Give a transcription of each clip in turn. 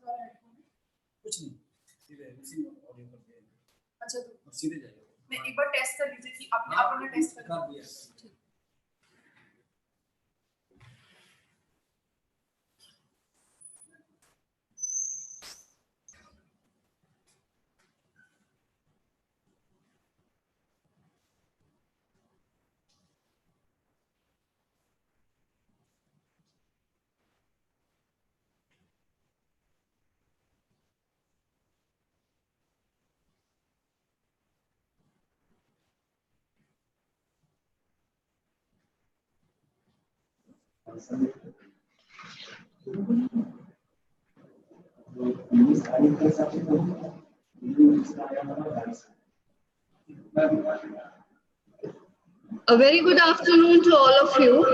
कुछ नहीं, सीधे उसी ऑडियो कर दिया। अच्छा तो सीधे जाइए। मैं एक बार टेस्ट कर लीजिए कि आपने टेस्ट कर दिया। A very good afternoon to all of you.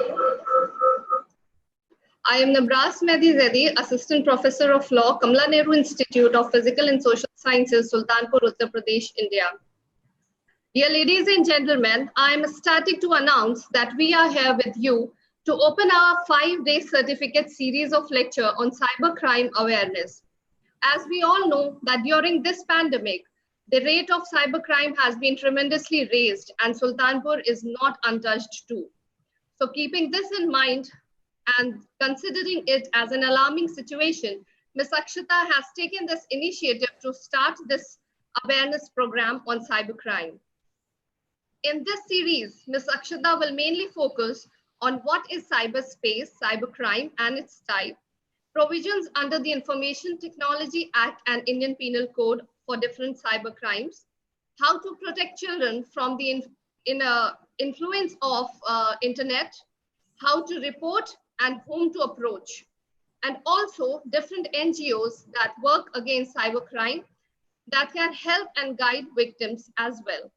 I am Nabras Mehdi, Assistant Professor of Law, Kamala Nehru Institute of Physical and Social Sciences, Sultanpur, Uttar Pradesh, India. Dear ladies and gentlemen, I am ecstatic to announce that we are here with you to open our 5-day certificate series of lecture on cybercrime awareness. As we all know that during this pandemic, the rate of cybercrime has been tremendously raised and Sultanpur is not untouched too. So keeping this in mind and considering it as an alarming situation, Ms. Akshata has taken this initiative to start this awareness program on cybercrime. In this series, Ms. Akshata will mainly focus on what is cyberspace, cybercrime and its type, provisions under the Information Technology Act and Indian Penal Code for different cybercrimes, how to protect children from the influence of internet, how to report and whom to approach, and also different NGOs that work against cybercrime that can help and guide victims as well.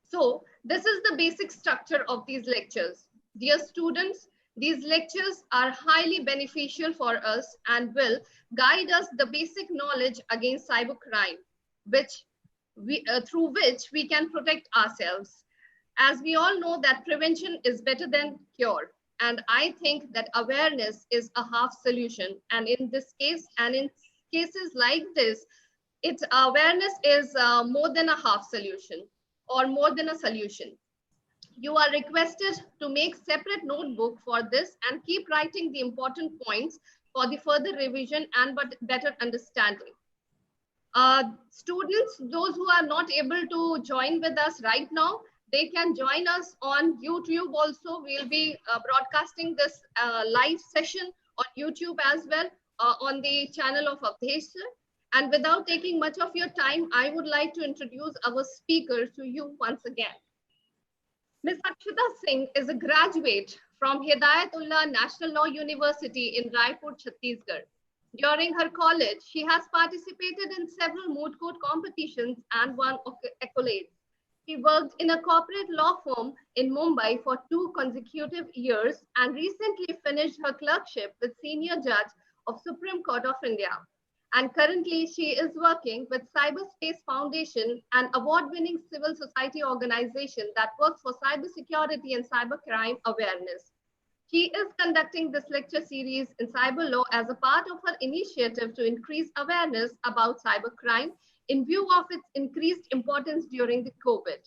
So this is the basic structure of these lectures. Dear students, these lectures are highly beneficial for us and will guide us the basic knowledge against cybercrime, through which we can protect ourselves. As we all know that prevention is better than cure. And I think that awareness is a half solution. And in this case, and in cases like this, awareness is more than a half solution or more than a solution. You are requested to make separate notebook for this and keep writing the important points for the further revision and better understanding. Students, those who are not able to join with us right now, they can join us on YouTube also. We'll be broadcasting this live session on YouTube as well on the channel of Avdesh sir. And without taking much of your time, I would like to introduce our speaker to you once again. Ms. Akshata Singh is a graduate from Hidayatullah National Law University in Raipur, Chhattisgarh. During her college, she has participated in several moot court competitions and won accolades. She worked in a corporate law firm in Mumbai for 2 consecutive years and recently finished her clerkship with Senior Judge of Supreme Court of India. And currently, she is working with Cyberspace Foundation, an award-winning civil society organization that works for cybersecurity and cybercrime awareness. She is conducting this lecture series in cyber law as a part of her initiative to increase awareness about cybercrime in view of its increased importance during the COVID.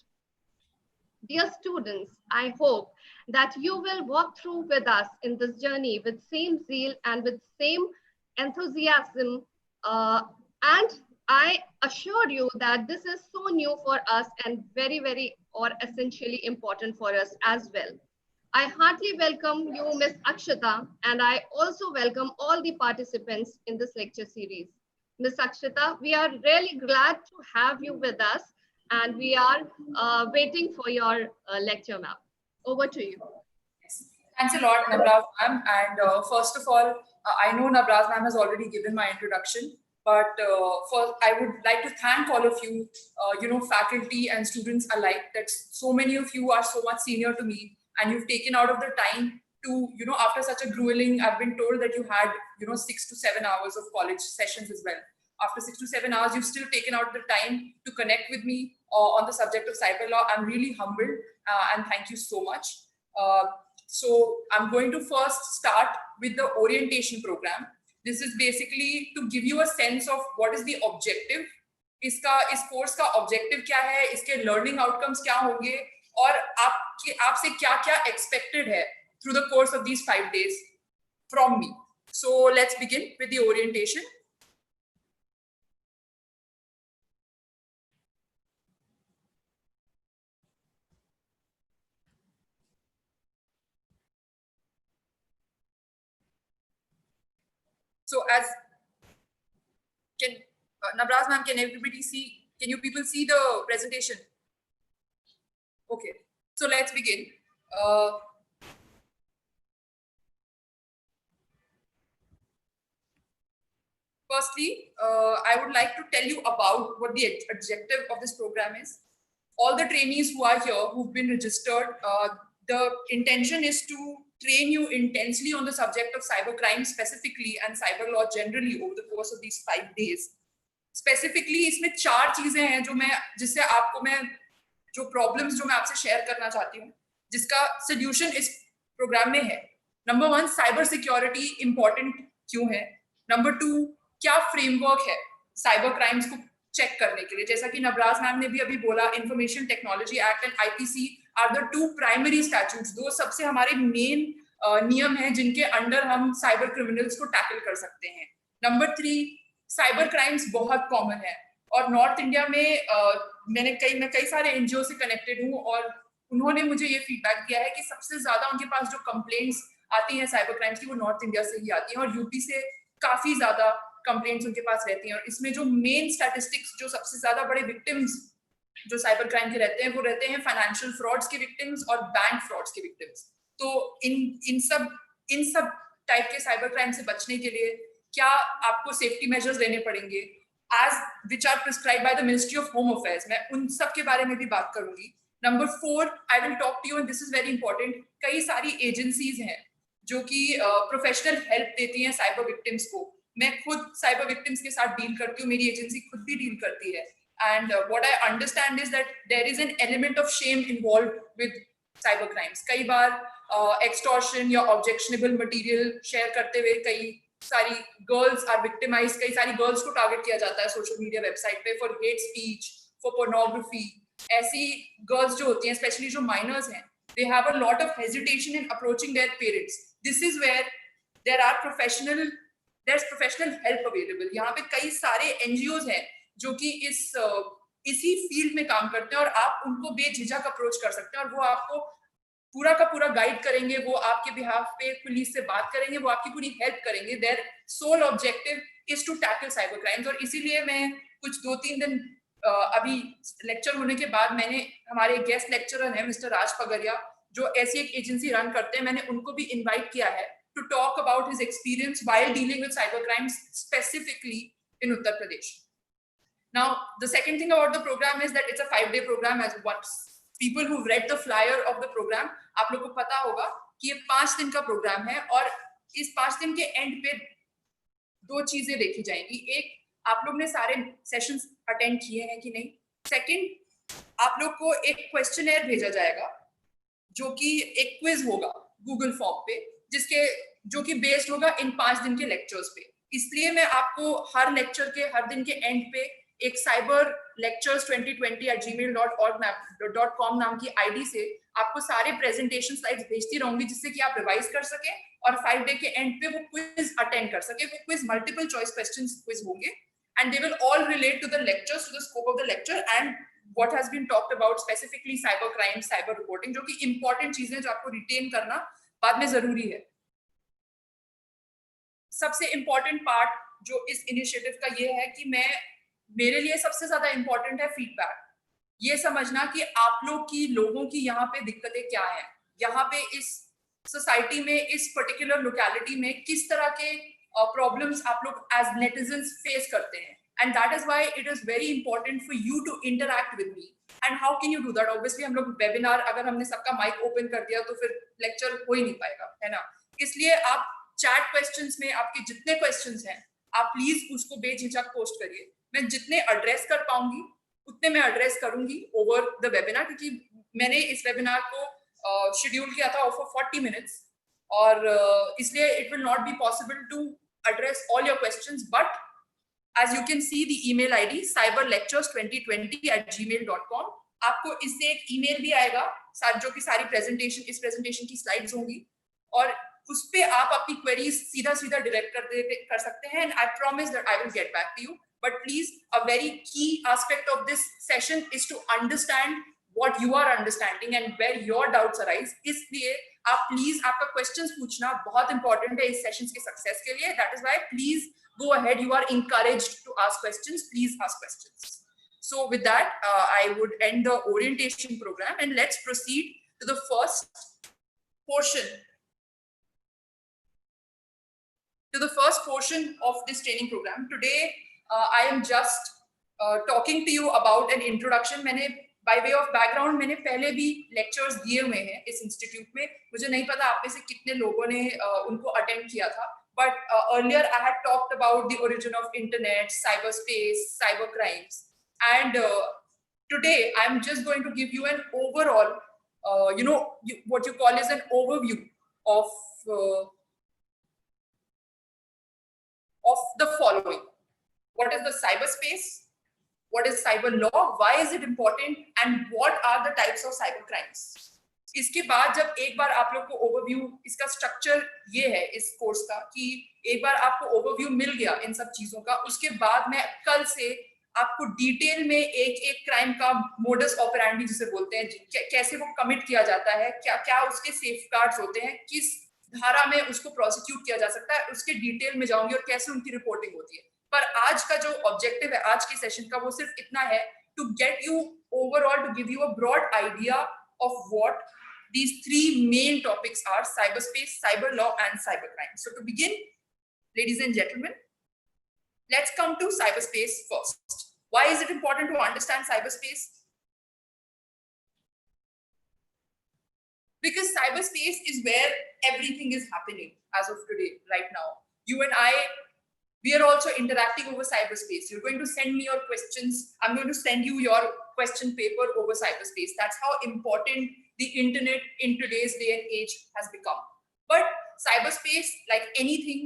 Dear students, I hope that you will walk through with us in this journey with same zeal and with same enthusiasm. And I assure you that this is so new for us and very, very or essentially important for us as well. I heartily welcome you, Ms. Akshata, and I also welcome all the participants in this lecture series. Ms. Akshata, we are really glad to have you with us, and we are waiting for your lecture, ma'am. Over to you. Thanks a lot, Nabraz ma'am. And first of all, I know Nabraz ma'am has already given my introduction, but first I would like to thank all of you, faculty and students alike, that so many of you are so much senior to me, and you've taken out of the time to, after such a grueling, I've been told that you had, 6 to 7 hours of college sessions as well. After 6 to 7 hours, you've still taken out the time to connect with me on the subject of cyber law. I'm really humbled and thank you so much. So I'm going to first start with the orientation program. This is basically to give you a sense of what is the objective. इस course का objective क्या है, इसके learning outcomes क्या होंगे, और आपसे क्या क्या एक्सपेक्टेड है through the course of these 5 days from me. So let's begin with the orientation. So as can Nabraz ma'am, can everybody see? Can you people see the presentation? Okay, so let's begin. Firstly, I would like to tell you about what the objective of this program is. All the trainees who are here, who've been registered, the intention is to train you intensely on the subject of cybercrime specifically and cyber law generally over the course of these 5 days. Specifically, इसमें 4 चीजें हैं जिससे आपको मैं जो problems जो मैं आपसे शेयर करना चाहती हूँ, जिसका सोल्यूशन इस प्रोग्राम में है. नंबर 1, साइबर सिक्योरिटी इंपॉर्टेंट क्यों है. नंबर 2, क्या फ्रेमवर्क है साइबर क्राइम्स को चेक करने के लिए. जैसा कि नबराज मैम ने भी अभी बोला, information technology act and IPC are the 2 primary statutes. 2 सबसे हमारे मेन नियम हैं जिनके अंडर हम साइबर क्रिमिनल्स को टैकल कर सकते हैं. नंबर 3, साइबर क्राइम्स बहुत कॉमन है और नॉर्थ इंडिया में मैं कई सारे एनजीओ से कनेक्टेड हूँ और उन्होंने मुझे ये फीडबैक दिया है कि सबसे ज्यादा उनके पास जो कंप्लेंट्स आती हैं साइबर क्राइम्स की, वो नॉर्थ इंडिया से ही आती हैं और यूपी से काफी ज्यादा कंप्लेंट्स उनके पास रहती हैं. और इसमें जो मेन स्टैटिस्टिक्स, जो सबसे ज्यादा बड़े विक्टिम्स जो साइबर क्राइम के रहते हैं, वो रहते हैं फाइनेंशियल फ्रॉड्स के विक्टिम्स और बैंक फ्रॉड्स के विक्टिम्स. तो इन सब टाइप के साइबर क्राइम से बचने के लिए क्या आपको सेफ्टी मेजर्स लेने पड़ेंगे as which are prescribed by the Ministry of Home Affairs. मैं उन सब के बारे में भी बात करूंगी. Number 4, I will talk to you and this is very important. कई सारी एजेंसीज हैं जो कि प्रोफेशनल हेल्प देती हैं साइबर विक्टिम्स को. मैं खुद साइबर विक्टिम्स के साथ डील करती हूँ, मेरी एजेंसी खुद भी डील करती है. And what I understand is that there is an element of shame involve with cyber crimes. कई बार एक्सटॉर्शन या ऑब्जेक्शनेबल मटेरियल शेयर करते हुए कई सारी गर्ल्स आर विक्टिमाइज. कई सारी गर्ल्स को टारगेट किया जाता है सोशल मीडिया वेबसाइट पे for hate speech, for pornography. ऐसी गर्ल्स जो होती हैं, स्पेशली जो माइनर्स हैं, they have a lot of hesitation in approaching their parents. This is where there is professional help available. यहाँ पे कई सारे एनजीओज हैं जो कि इसी फील्ड में काम करते हैं और आप उनको बेझिझक अप्रोच कर सकते हैं और वो आपको पूरा का पूरा गाइड करेंगे. वो आपके बिहाफ पे पुलिस से बात करेंगे, वो आपकी पूरी हेल्प करेंगे. Their sole objective is to tackle cyber crimes. और इसीलिए मैं कुछ 2-3 दिन अभी लेक्चर होने के बाद मैंने हमारे गेस्ट लेक्चरर हैं मिस्टर राज पगरिया, जो ऐसी एक एजेंसी रन करते हैं, मैंने उनको भी इन्वाइट किया है to talk about his experience while dealing with cyber crimes specifically in Uttar Pradesh. Now the second thing about the programme is that it's a 5-day programme. As once people who've read the flyer of the program, आप लोग को पता होगा कि ये 5 दिन का programme है और इस 5 दिन के एंड पे 2 चीजें देखी जाएंगी. एक, आप लोग ने सारे सेशंस अटेंड किए हैं कि नहीं. सेकंड, आप लोग को एक क्वेश्चनर भेजा जाएगा जो कि एक क्विज होगा गूगल फॉर्म पे, जो कि बेस्ड होगा इन 5 दिन के लेक्चर्स पे. इसलिए मैं आपको हर लेक्चर के हर दिन के एंड पे एक साइबर लेक्चर्स 2020@gmail.com नाम की आईडी से आपको सारे प्रेजेंटेशन स्लाइड्स भेजती रहूंगी, जिससे कि आप रिवाइज कर सके और 5 डे के एंड पे वो क्विज अटेंड कर सके. वो quiz multiple choice questions quiz होंगे and they will all relate to the lectures, to the scope of the lecture and what has been talked about, specifically cyber crime, cyber reporting, जो कि important चीजें जो आपको retain करना बाद में जरूरी है. सबसे इंपॉर्टेंट पार्ट जो इस इनिशिएटिव का ये है कि मेरे लिए सबसे ज्यादा इंपॉर्टेंट है फीडबैक. ये समझना कि आप लोगों की यहाँ पे दिक्कतें क्या हैं, यहाँ पे इस सोसाइटी में, इस पर्टिकुलर लोकेलिटी में किस तरह के प्रॉब्लम्स आप लोग एज नेटिजन्स फेस करते हैं. And that is why it is very important for you to interact with me. And how can you do that? Obviously हम लोग वेबिनार, अगर हमने सबका माइक ओपन कर दिया तो फिर लेक्चर हो ही नहीं पाएगा, है ना. इसलिए आप चैट क्वेश्चंस में आपके जितने क्वेश्चंस हैं, आप प्लीज उसको बेझिझक पोस्ट करिए. मैं जितने एड्रेस कर पाऊंगी उतने मैं एड्रेस करूंगी ओवर द वेबिनार, क्योंकि मैंने इस वेबिनार को शेड्यूल किया था फॉर 40 मिनट्स और इसलिए it will not be possible to address all your questions, but as you can see, the email ID cyberlectures2020@gmail.com. आपको इससे एक ईमेल भी आएगा, जो कि सारी प्रेजेंटेशन, इस प्रेजेंटेशन की स्लाइड्स होंगी, और उस पे आप अपनी क्वेरीज सीधा सीधा डायरेक्ट कर सकते हैं, and I promise that I will get back to you. But please, a very key aspect of this session is to understand what you are understanding and where your doubts arise. इसलिए आप please, आपका questions पूछना बहुत important है इस session के success के लिए. That is why please go ahead, you are encouraged to ask questions. Please ask questions. So with that, I would end the orientation program, and let's proceed to the first portion of this training program. Today I am just talking to you about an introduction. मैंने by way of background, मैंने पहले भी lectures दिए हुए हैं इस institute में. मुझे नहीं पता आप में से कितने लोगों ने उनको attend किया था. But earlier I had talked about the origin of internet, cyberspace, cyber crimes, and today I'm just going to give you an overall, what you call is an overview of the following. What is the cyberspace? What is cyber law? Why is it important? And what are the types of cyber crimes? इसके बाद जब एक बार आप लोग को overview, इसका structure ये है इस कोर्स का कि एक बार आपको ओवरव्यू मिल गया इन सब चीजों का, उसके बाद मैं कल से आपको डिटेल में एक क्राइम का मोडस ऑपरेंडी जिसे बोलते हैं, कैसे वो कमिट किया जाता है, क्या क्या उसके सेफगार्ड्स होते हैं, किस धारा में उसको प्रोसिक्यूट किया जा सकता है, उसके डिटेल में जाऊंगी और कैसे उनकी रिपोर्टिंग होती है. पर आज का जो ऑब्जेक्टिव है आज के सेशन का वो सिर्फ इतना है, to get you overall, to give you a broad idea of what these three main topics are: cyberspace, cyber law, and cybercrime. So to begin, ladies and gentlemen, let's come to cyberspace first. Why is it important to understand cyberspace? Because cyberspace is where everything is happening as of today, right now. You and I, we are also interacting over cyberspace. You're going to send me your questions. I'm going to send you your question paper over cyberspace. That's how important the internet in today's day and age has become. But cyberspace, like anything,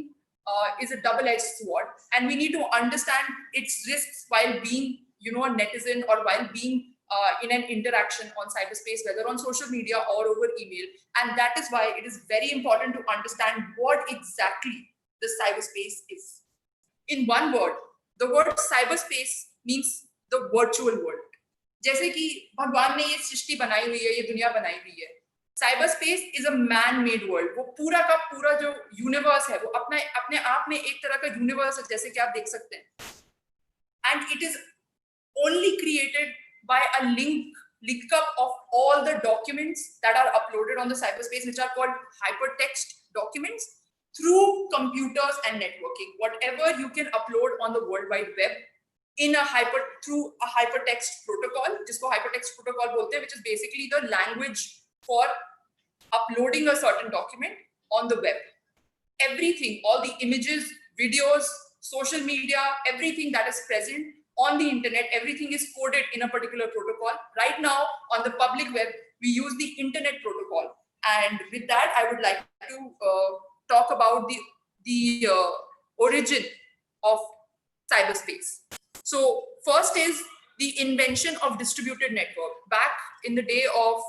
is a double-edged sword, and we need to understand its risks while being, a netizen, or while being in an interaction on cyberspace, whether on social media or over email. And that is why it is very important to understand what exactly the cyberspace is. In one word, the word cyberspace means the virtual world. जैसे कि भगवान ने ये सृष्टि बनाई हुई है, ये दुनिया बनाई हुई है. Cyberspace is a man made world. वो पूरा का पूरा जो यूनिवर्स है वो अपने आप में एक तरह का यूनिवर्स है, जैसे कि आप देख सकते हैं. And it is only created by a link-up of all the documents that are uploaded on the cyberspace, which are called hypertext documents, through computers and networking. Whatever you can upload on the World Wide Web through a hypertext protocol, जिसको hypertext protocol बोलते हैं, which is basically the language for uploading a certain document on the web. Everything, all the images, videos, social media, everything that is present on the internet, everything is coded in a particular protocol. Right now, on the public web, we use the internet protocol. And with that, I would like to talk about the origin of cyberspace. So first is the invention of distributed network. Back in the day of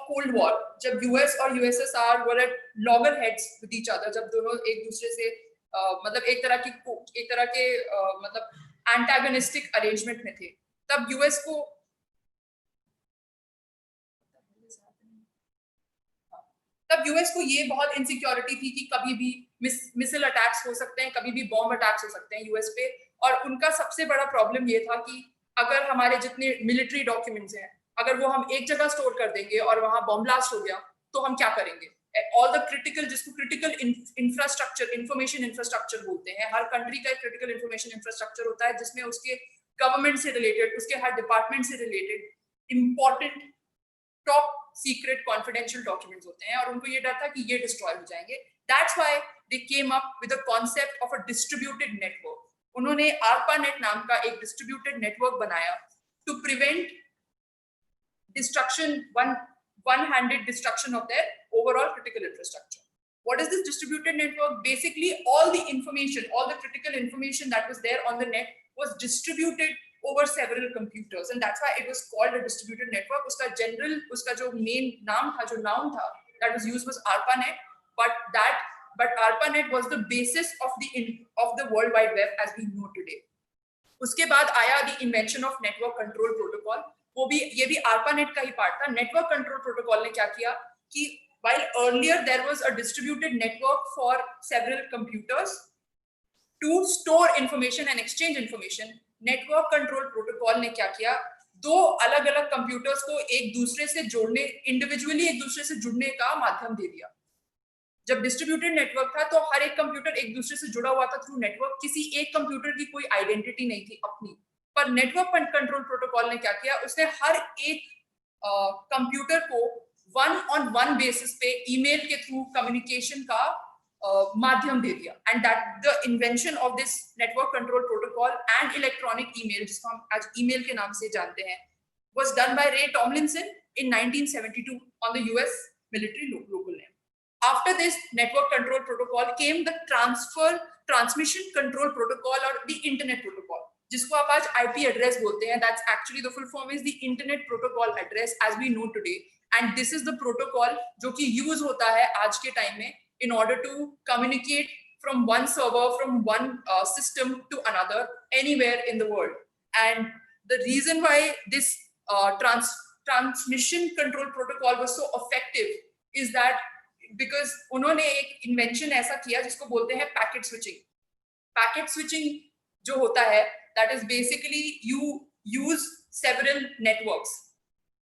Cold War, जब US और USSR were at loggerheads with each other, जब दोनों एक दूसरे से मतलब एक तरह के मतलब antagonistic arrangement में थे, तब US को ये बहुत इनसिक्योरिटी थी कि कभी भी मिसाइल अटैक्स हो सकते हैं, कभी भी बॉम्ब अटैक्स हो सकते हैं यूएस पे. और उनका सबसे बड़ा प्रॉब्लम ये था कि अगर हमारे जितने मिलिट्री डॉक्यूमेंट्स हैं, अगर वो हम एक जगह स्टोर कर देंगे और वहां बॉम्ब ब्लास्ट हो गया तो हम क्या करेंगे. ऑल द क्रिटिकल, जिसको क्रिटिकल इंफ्रास्ट्रक्चर, इंफॉर्मेशन इंफ्रास्ट्रक्चर बोलते हैं, हर कंट्री का एक क्रिटिकल इंफॉर्मेशन इंफ्रास्ट्रक्चर होता है जिसमें उसके गवर्नमेंट से रिलेटेड, उसके हर डिपार्टमेंट से related important top secret confidential documents होते हैं, और उनको ये डर था कि ये डिस्ट्रॉय हो जाएंगे. That's why they came up with the concept of a distributed network. उन्होंने ARPANET नाम का एक डिस्ट्रीब्यूटेड नेटवर्क बनाया to prevent destruction, one-handed destruction of their overall critical infrastructure. What is this distributed network? Basically, all the information, all the critical information that was there on the net was distributed over several computers, and that's why it was called a distributed network. Uska jo main naam tha, jo noun tha, that was used was ARPANET, but ARPANET was the basis of the World Wide Web as we know today. उसके बाद आया the invention of network control protocol. ये भी ARPANET का ही part था. Network control protocol ने क्या किया कि while earlier there was a distributed network for several computers to store information and exchange information, network control protocol ने क्या किया, दो अलग अलग कंप्यूटर्स को एक दूसरे से जोड़ने, इंडिविजुअली एक दूसरे से जुड़ने का माध्यम दे दिया. जब डिस्ट्रीब्यूटेड नेटवर्क था तो हर एक कंप्यूटर एक दूसरे से जुड़ा हुआ था थ्रू नेटवर्क, किसी एक कंप्यूटर की कोई आइडेंटिटी नहीं थी अपनी. पर नेटवर्क कंट्रोल प्रोटोकॉल ने क्या किया, उसने हर एक कंप्यूटर को वन ऑन वन बेसिस पे ईमेल के थ्रू कम्युनिकेशन का माध्यम दे दिया. And that the invention of this network control protocol and electronic email, जिसको हम आज ईमेल के नाम से जानते हैं, was done by Ray Tomlinson in 1972 on the US military local name. After this network control protocol came the transmission control protocol or the internet protocol, जिसको आप आज IP address बोलते हैं. That's actually the full form is the internet protocol address as we know today. And this is the protocol जो कि use होता है आज के टाइम में in order to communicate from one server, from one system to another anywhere in the world. And the reason why this transmission control protocol was so effective is that because उन्होंने एक invention ऐसा किया जिसको बोलते हैं packet switching. Packet switching जो होता है, that is basically you use several networks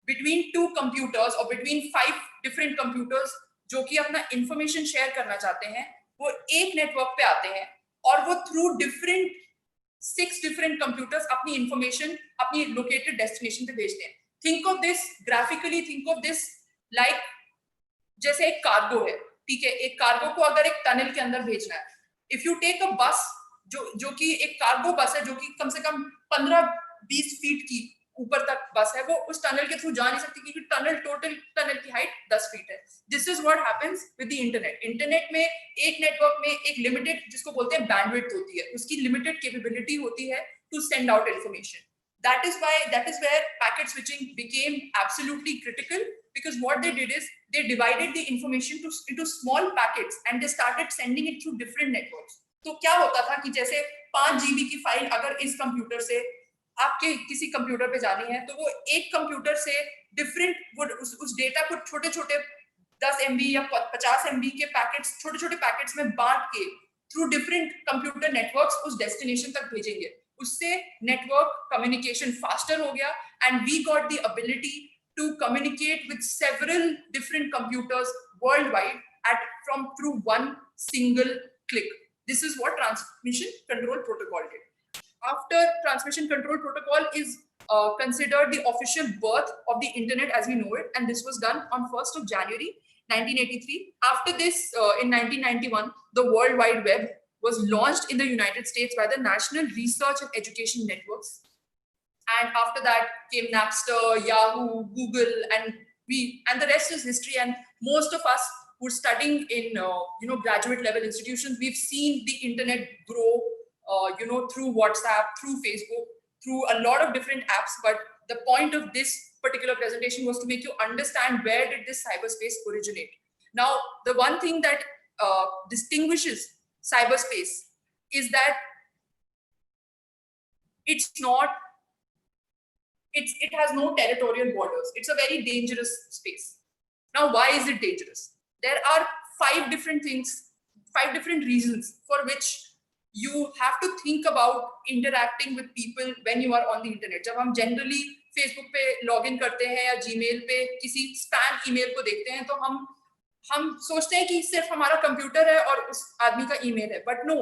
between two computers or between 5 different computers जो कि अपना information share करना चाहते हैं, वो एक network पे आते हैं और वो through 6 different computers अपनी information अपनी located destination पे भेजते हैं. Think of this graphically, think of this like जैसे एक कार्गो है, ठीक है, एक कार्गो को अगर एक टनल के अंदर भेजना है, इफ यू टेक अ बस जो कि एक कार्गो बस है जो कि कम से कम 15-20 फीट की ऊपर तक बस है, वो उस टनल के थ्रू जा नहीं सकती क्योंकि टोटल टनल की हाइट 10 फीट है. This is what happens with the internet. Internet में एक नेटवर्क में एक लिमिटेड, जिसको बोलते हैं बैंडविड्थ होती है, उसकी लिमिटेड कैपेबिलिटी होती है to send out information. That is where packet switching became absolutely critical, because what they did is they divided the information into small packets and they started sending it through different networks. तो क्या होता था कि जैसे 5 GB की file अगर इस computer से आपके किसी कंप्यूटर पे जानी है, तो वो एक कंप्यूटर से डिफरेंट उस डेटा को छोटे छोटे 10 MB या 50 MB के पैकेट्स, छोटे छोटे पैकेट्स में बांट के थ्रू डिफरेंट कंप्यूटर नेटवर्क्स उस डेस्टिनेशन तक भेजेंगे. उससे नेटवर्क कम्युनिकेशन फास्टर हो गया and we got the ability to communicate with several different computers world wide at from through one single click. This is what transmission control protocol did. After transmission control protocol is considered the official birth of the internet as we know it, and this was done on 1st of January 1983. After this, in 1991, the World Wide Web was launched in the United States by the National Research and Education Networks. And after that came Napster, Yahoo, Google, and the rest is history. And most of us who are studying in graduate level institutions, we've seen the internet grow, through WhatsApp, through Facebook, through a lot of different apps. But the point of this particular presentation was to make you understand where did this cyberspace originate. Now, the one thing that distinguishes cyberspace is that it has no territorial borders. It's a very dangerous space. Now, why is it dangerous? There are 5 different things, 5 different reasons for which you have to think about interacting with people when you are on the internet. जब हम generally Facebook पे login करते हैं या Gmail पे किसी spam email को देखते हैं, तो हम सोचते हैं कि सिर्फ हमारा कंप्यूटर है और उस आदमी का ईमेल है. But no,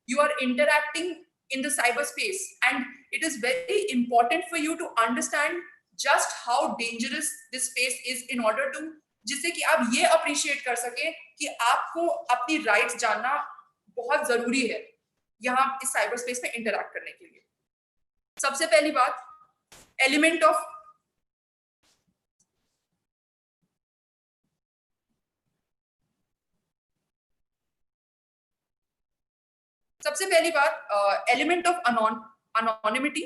you are interacting in the cyber space and it is very important for you to understand just how dangerous this space is in order to, जिससे कि आप ये अप्रिशिएट कर सके कि आपको अपनी राइट्स जानना बहुत जरूरी है यहाँ इस साइबर स्पेस में इंटरैक्ट करने के लिए. सबसे पहली बात, एलिमेंट ऑफ सबसे पहली बात, element of anonymity.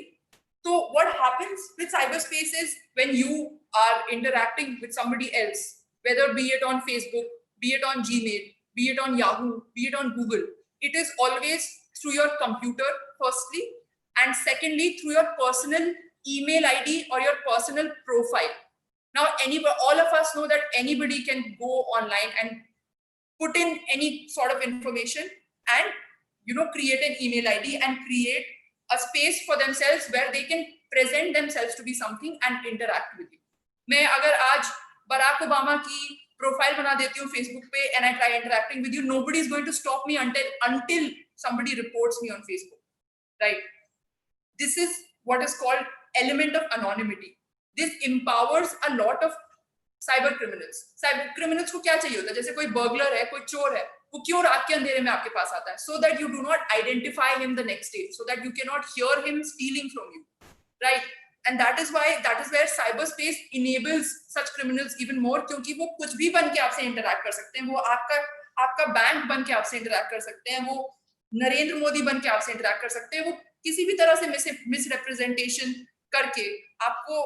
So what happens with cyberspace is when you are interacting with somebody else, whether be it on Facebook, be it on Gmail, be it on Yahoo, be it on Google, it is always through your computer firstly, and secondly through your personal email ID or your personal profile. Now all of us know that anybody can go online and put in any sort of information and create an email ID and create a space for themselves where they can present themselves to be something and interact with you. मैं अगर आज Barack Obama की profile बना देती हूँ Facebook पे and I try interacting with you, nobody is going to stop me until somebody reports me on Facebook, right? This is what is called element of anonymity. This empowers a lot of cyber criminals को क्या चाहिए होता है? जैसे कोई burglar है, कोई चोर है, वो क्यों रात के अंधेरे में आपके पास आता है? So that you do not identify him the next day, so that you cannot hear him stealing from you, right? And that is where cyberspace enables such criminals even more, क्योंकि वो कुछ भी बन के आपसे इंटरैक्ट कर सकते हैं. वो आपका बैंक बन के आपसे इंटरैक्ट कर सकते हैं, वो नरेंद्र मोदी बन के आपसे इंटरैक्ट कर सकते हैं, वो किसी भी तरह से मिसरिप्रेजेंटेशन करके आपको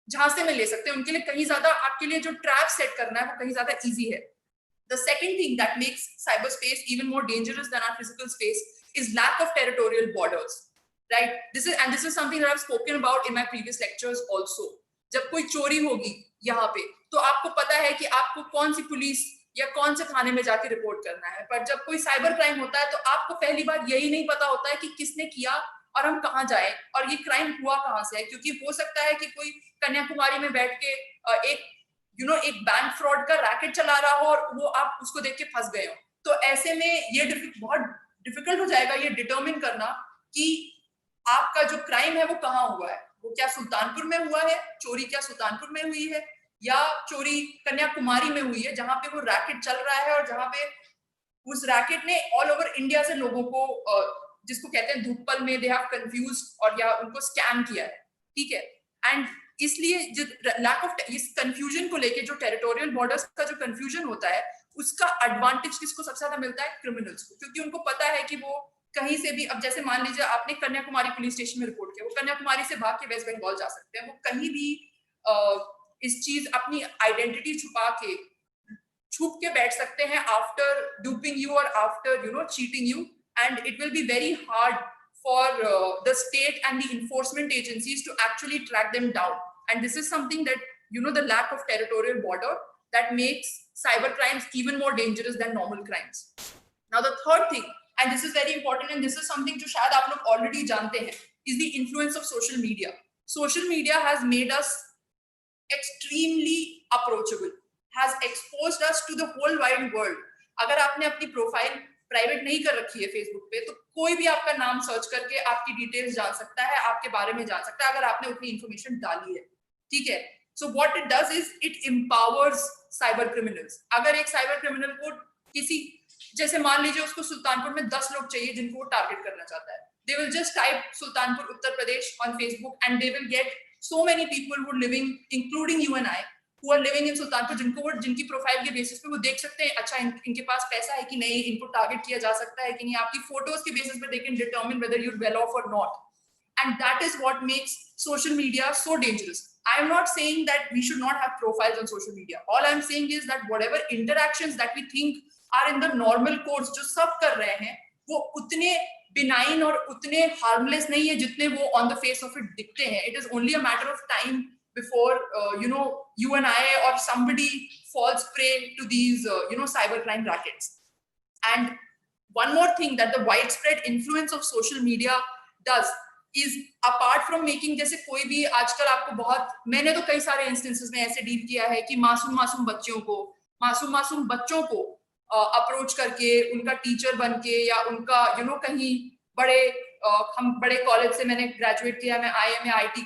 झांसे में ले सकते हैं. उनके लिए कहीं ज्यादा आपके लिए जो ट्रैप सेट करना है वो कहीं ज्यादा इजी है. The second thing that makes cyberspace even more dangerous than our physical space is lack of territorial borders, right? This is something that I've spoken about in my previous lectures also. जब कोई चोरी होगी यहाँ पे तो आपको पता है कि आपको कौन सी पुलिस या कौन से थाने में जाके रिपोर्ट करना है. पर जब कोई साइबर क्राइम होता है तो आपको पहली बार यही नहीं पता होता है कि किसने किया और हम कहाँ जाए और ये क्राइम हुआ कहाँ से है. क्योंकि हो सकता है कि कोई कन्याकुमारी में बैठ के एक बैंक फ्रॉड का रैकेट चला रहा हो और वो आप उसको देख के फंस गए हो. तो ऐसे में ये बहुत डिफिकल्ट हो जाएगा ये डिटरमिन करना कि आपका जो क्राइम है वो कहाँ हुआ है. वो क्या सुल्तानपुर में हुआ है, चोरी क्या सुल्तानपुर में हुई है, या चोरी कन्याकुमारी में हुई है जहां पे वो रैकेट चल रहा है और जहां पे उस रैकेट ने ऑल ओवर इंडिया से लोगों को जिसको कहते हैं धूपल में दे हैव कंफ्यूज्ड और या उनको स्कैम किया है. ठीक है. एंड इसलिए लैक ऑफ इस कंफ्यूजन को लेके जो टेरिटोरियल बॉर्डर्स का जो कंफ्यूजन होता है उसका एडवांटेज किसको सबसे ज्यादा मिलता है? क्रिमिनल्स को. क्योंकि उनको पता है कि वो कहीं से भी, अब जैसे मान लीजिए आपने कन्याकुमारी पुलिस स्टेशन में रिपोर्ट किया, वो कन्याकुमारी से भाग के वेस्ट बंगाल जा सकते हैं. वो कहीं भी इस चीज अपनी आइडेंटिटी छुप के बैठ सकते हैं आफ्टर डूपिंग यू और after cheating you. And it will be very hard for the state and the enforcement agencies to actually track them down. And this is something that, the lack of territorial border that makes cyber crimes even more dangerous than normal crimes. Now, the third thing, and this is very important, and this is something जो शायद आप लोग already जानते हैं, is the influence of social media. Social media has made us extremely approachable, has exposed us to the whole wide world. अगर आपने अपनी profile private नहीं कर रखी है फेसबुक पे तो कोई भी आपका नाम सर्च करके आपकी डिटेल्स जान सकता है, आपके बारे में जान सकता है अगर आपने उतनी इंफॉर्मेशन डाली है. ठीक है. So what it does is it empowers cyber criminals. अगर एक साइबर क्रिमिनल को जैसे मान लीजिए उसको सुल्तानपुर में 10 लोग चाहिए जिनको वो टारगेट करना चाहता है, they will just type Sultanpur Uttar Pradesh on Facebook and they will get so many people who are living, including you and I, who are living in Sultanpur, जिनकी प्रोफाइल के बेसिस पे वो देख सकते हैं अच्छा इनके पास पैसा है कि नहीं, इनको टारगेट किया जा सकता है कि नहीं. आपकी फोटोज के बेसिस पे they can determine whether you're well off or not. And that is what makes social media so dangerous. I am not saying that we should not have profiles on social media. All I am saying is that whatever interactions that we think are in the normal course जो सब कर रहे हैं वो उतने benign और उतने harmless नहीं है जितने वो on the face of it दिखते हैं. It is only a matter of time before you and I or somebody falls prey to these cybercrime rackets. And one more thing that the widespread influence of social media does is, apart from making, जैसे कोई भी आजकल आपको मैंने तो कई सारे instances में ऐसे डील किया है कि मासूम बच्चों को अप्रोच करके उनका टीचर बन के या उनका कहीं हम बड़े कॉलेज से मैंने ग्रेजुएट किया, मैं आईआईटी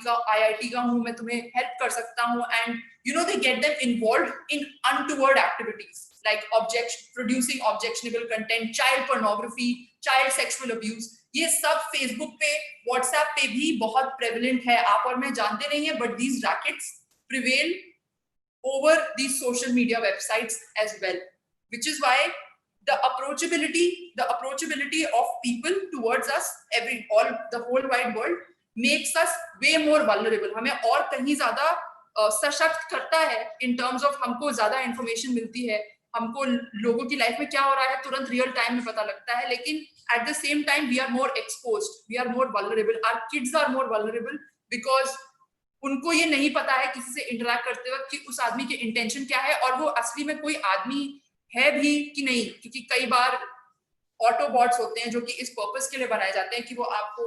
का हूँ, मैं तुम्हें हेल्प कर सकता हूँ. And they get them involved in untoward activities like producing objectionable content, child pornography, child sexual abuse. ये सब फेसबुक पे, व्हाट्सएप पे भी बहुत प्रेवलेंट है. आप और मैं जानते नहीं है, but these rackets prevail over these social media websites as well, which is why the approachability of people towards us, the whole wide world makes us way more vulnerable. हमें और कहीं ज्यादा सशक्त करता है in terms of हमको ज्यादा information मिलती है, हमको लोगों की लाइफ में क्या हो रहा है तुरंत रियल टाइम में पता लगता है, लेकिन at the same time we are more exposed, we are more vulnerable, our kids are more vulnerable because उनको ये नहीं पता है किसी से इंटरेक्ट करते वक्त कि उस आदमी के इंटेंशन क्या है और वो असली में कोई आदमी है भी कि नहीं, क्योंकि कई बार ऑटोबॉट्स होते हैं जो कि इस पर्पस के लिए बनाए जाते हैं कि वो आपको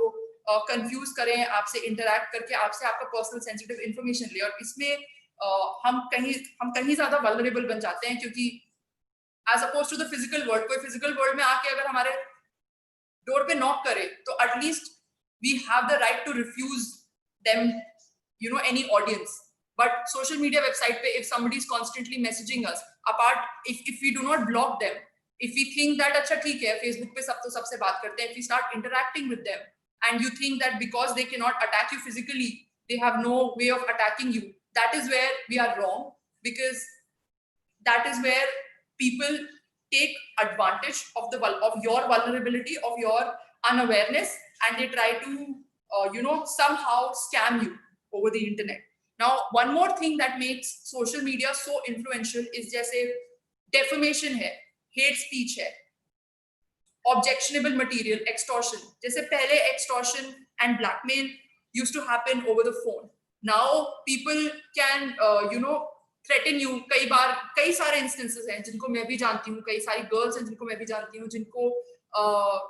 कंफ्यूज करें, आपसे इंटरेक्ट करके आपसे आपका पर्सनल सेंसिटिव इंफॉर्मेशन ले, और इसमें हम कहीं ज्यादा वल्नरेबल बन जाते हैं, क्योंकि as oppose to the physical world, कोई फिजिकल वर्ल्ड में आके अगर हमारे डोर पे नॉक करे तो at least we have the right to refuse them, you know, any audience. But social media website pe if somebody is constantly messaging us, apart if we do not block them, if we think that acha theek hai Facebook pe sab to sabse baat karte hain, if we start interacting with them and you think that because they cannot attack you physically they have no way of attacking you, that is where we are wrong, because that is where people take advantage of your vulnerability, of your unawareness, and they try to you know, somehow scam you over the internet. Now, one more thing that makes social media so influential is जैसे defamation है, hate speech है, objectionable material, extortion. जैसे पहले extortion and blackmail used to happen over the phone. Now people can you know, threaten you. कई बार कई सारे instances हैं जिनको मैं भी जानती हूँ, कई सारी girls हैं जिनको मैं भी जानती हूँ, जिनको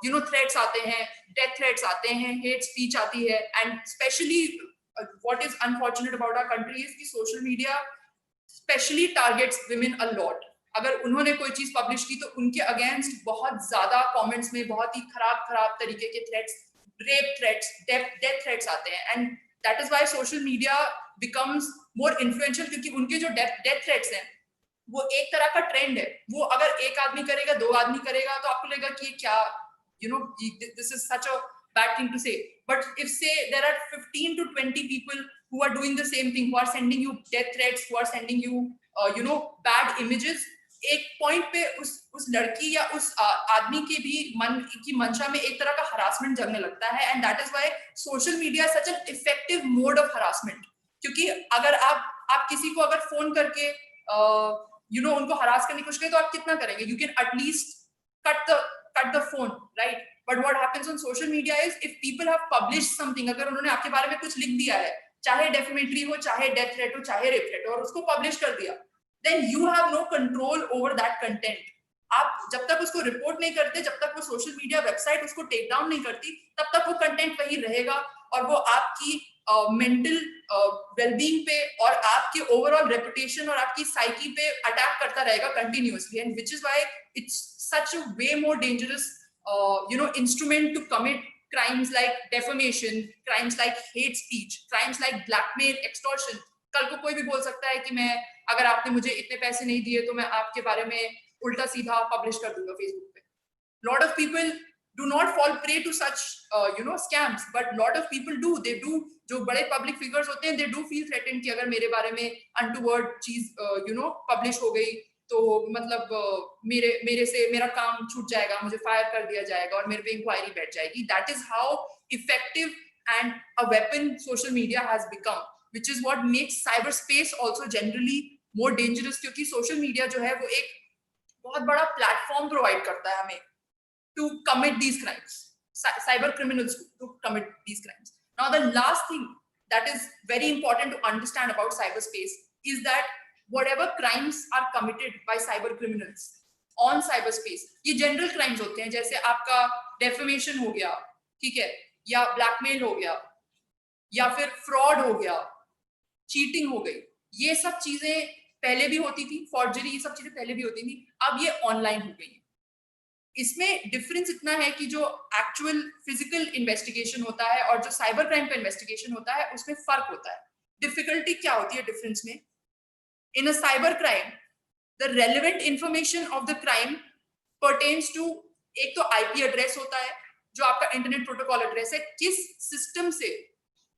you know, threats आते हैं, death threats आते हैं, hate speech आती है, and especially what is unfortunate about our country is कि social media specially targets women a lot. अगर उन्होंने कोई चीज पब्लिश की तो उनके अगेंस्ट बहुत ज्यादा कमेंट्स में बहुत ही खराब तरीके के threats, rape threats, death threats आते हैं, and that is why social media becomes more influential, क्योंकि उनके जो डेथ थ्रेट्स हैं वो एक तरह का ट्रेंड है. वो अगर एक आदमी करेगा, दो आदमी करेगा तो आपको लगेगा कि क्या, you know, this is such a bad thing to say. But if say there are 15 to 20 people who are doing the same thing, who are sending you death threats, who are sending you you know, bad images, एक point पे उस लड़की या उस आदमी के भी मन की मंशा में एक तरह का हरासमेंट जगने लगता है, and that is why social media such an effective mode of harassment. क्योंकि अगर आप किसी को अगर फोन करके you know, उनको हरास करने की कोशिश करें तो आप कितना करेंगे? You can at least cut the phone, right? But what happens on social media is if people have published something, अगर उन्होंने आपके बारे में कुछ लिख दिया है, चाहे डेफिमेटरी हो, चाहे डेथ थ्रेट हो, चाहे रेप थ्रेट हो, और उसको पब्लिश कर दिया, then you have no control over that content. आप जब तक उसको रिपोर्ट नहीं करते, जब तक वो सोशल मीडिया वेबसाइट उसको टेक डाउन नहीं करती, तब तक वो कंटेंट वही रहेगा और वो आपकी मेंटल वेलबींग पे और आपके ओवरऑल रेपुटेशन और आपकी साइकी पे अटैक करता रहेगा continuously, and which is why it's such a way more dangerous you know, instrument to commit crimes like defamation, crimes like hate speech, crimes like blackmail, extortion. कल को कोई भी बोल सकता है कि मैं, अगर आपने मुझे इतने पैसे नहीं दिए तो मैं आपके बारे में उल्टा सीधा पब्लिश कर दूंगा फेसबुक पे. Lot of people do not fall prey to such you know, scams, but lot of people do. They do. जो बड़े पब्लिक फिगर्स होते हैं, they do feel threatened कि अगर मेरे बारे में untoward चीज you know, पब्लिश हो गई तो मतलब मेरे से मेरा काम छूट जाएगा, मुझे फायर कर दिया जाएगा और मेरे पे इंक्वायरी बैठ जाएगी. That is how effective and a weapon social media has become, which is what makes cyber space also generally more dangerous, क्योंकि सोशल मीडिया जो है वो एक बहुत बड़ा प्लेटफॉर्म प्रोवाइड करता है हमें to commit these crimes, cyber criminals to commit these crimes. Now the last thing that is very important to understand about cyberspace is that whatever crimes are committed by cyber criminals on cyberspace, ये general crimes होते हैं, जैसे आपका defamation हो गया, ठीक है, या ब्लैकमेल हो गया, या फिर फ्रॉड हो गया, चीटिंग हो गई. ये सब चीजें पहले भी होती थी, फॉर्जरी, ये सब चीजें पहले भी होती थी, अब ये ऑनलाइन हो गई है. इसमें डिफरेंस इतना है कि जो एक्चुअल फिजिकल इन्वेस्टिगेशन होता है और जो साइबर क्राइम का इन्वेस्टिगेशन होता है उसमें फर्क होता है. डिफिकल्टी क्या होती है डिफरेंस में? In a cyber crime the relevant information of the crime pertains to, एक तो आईपी एड्रेस होता है जो आपका इंटरनेट प्रोटोकॉल एड्रेस है, किस सिस्टम से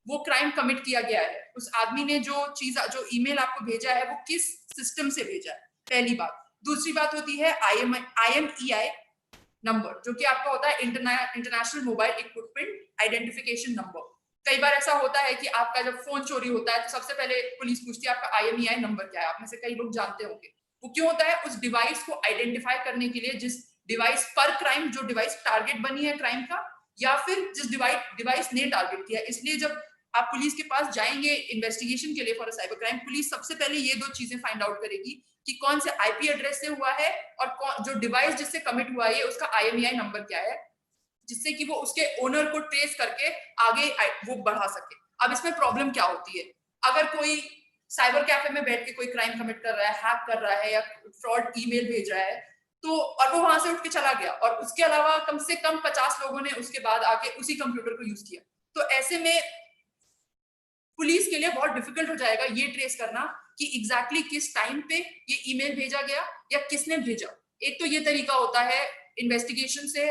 वो क्राइम कमिट किया गया है, उस आदमी ने जो ईमेल आपको भेजा है वो किस सिस्टम से भेजा है, पहली बात. दूसरी बात होती है IMEI नंबर, जो कि आपका होता है international mobile equipment identification number. कई बार ऐसा होता है कि आपका जब फोन चोरी होता है तो सबसे पहले पुलिस पूछती है आपका IMEI नंबर क्या है। आप में से कई लोग जानते होंगे वो क्यों होता है, उस डिवाइस को आइडेंटिफाई करने के लिए, जिस डिवाइस पर क्राइम, जो डिवाइस टारगेट बनी है क्राइम का, या फिर जिस डिवाइस ने टारगेट किया। इसलिए जब आप पुलिस के पास जाएंगे इन्वेस्टिगेशन के लिए फॉर साइबर क्राइम, पुलिस सबसे पहले ये दो चीजें फाइंड आउट करेगी कि कौन से IP एड्रेस से हुआ है और जो डिवाइस जिससे कमिट हुआ है उसका IMEI नंबर क्या है, जिससे कि वो उसके ओनर को ट्रेस करके आगे वो बढ़ा सके। अब इसमें प्रॉब्लम क्या होती है, अगर कोई साइबर कैफे में बैठ के कोई क्राइम कमिट कर रहा है, हैक कर रहा है या फ्रॉड ईमेल भेज रहा है, तो और वो वहां से उठ के चला गया और उसके अलावा कम से कम 50 लोगों ने उसके बाद आके उसी कंप्यूटर को यूज किया, तो ऐसे में पुलिस के लिए बहुत डिफिकल्ट हो जाएगा ये ट्रेस करना कि एग्जैक्टली किस टाइम पे ये ईमेल भेजा गया या किसने भेजा। एक तो ये तरीका होता है इन्वेस्टिगेशन से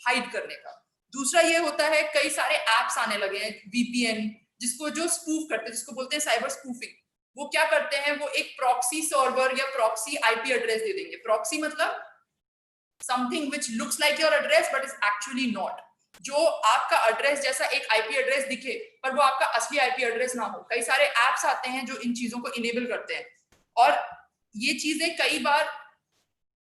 हाइड करने का। दूसरा ये होता है कई सारे एप्स आने लगे हैं VPN, जिसको जो स्पूफ करते हैं, जिसको बोलते हैं साइबर स्पूफिंग। वो क्या करते हैं, वो एक प्रॉक्सी सर्वर या प्रॉक्सी IP एड्रेस दे देंगे। प्रॉक्सी मतलब something which looks like your address but is actually not. जो आपका एड्रेस जैसा एक IP एड्रेस दिखे पर वो आपका असली IP एड्रेस ना हो। कई सारे एप्स आते हैं जो इन चीजों को इनेबल करते हैं और ये चीजें कई बार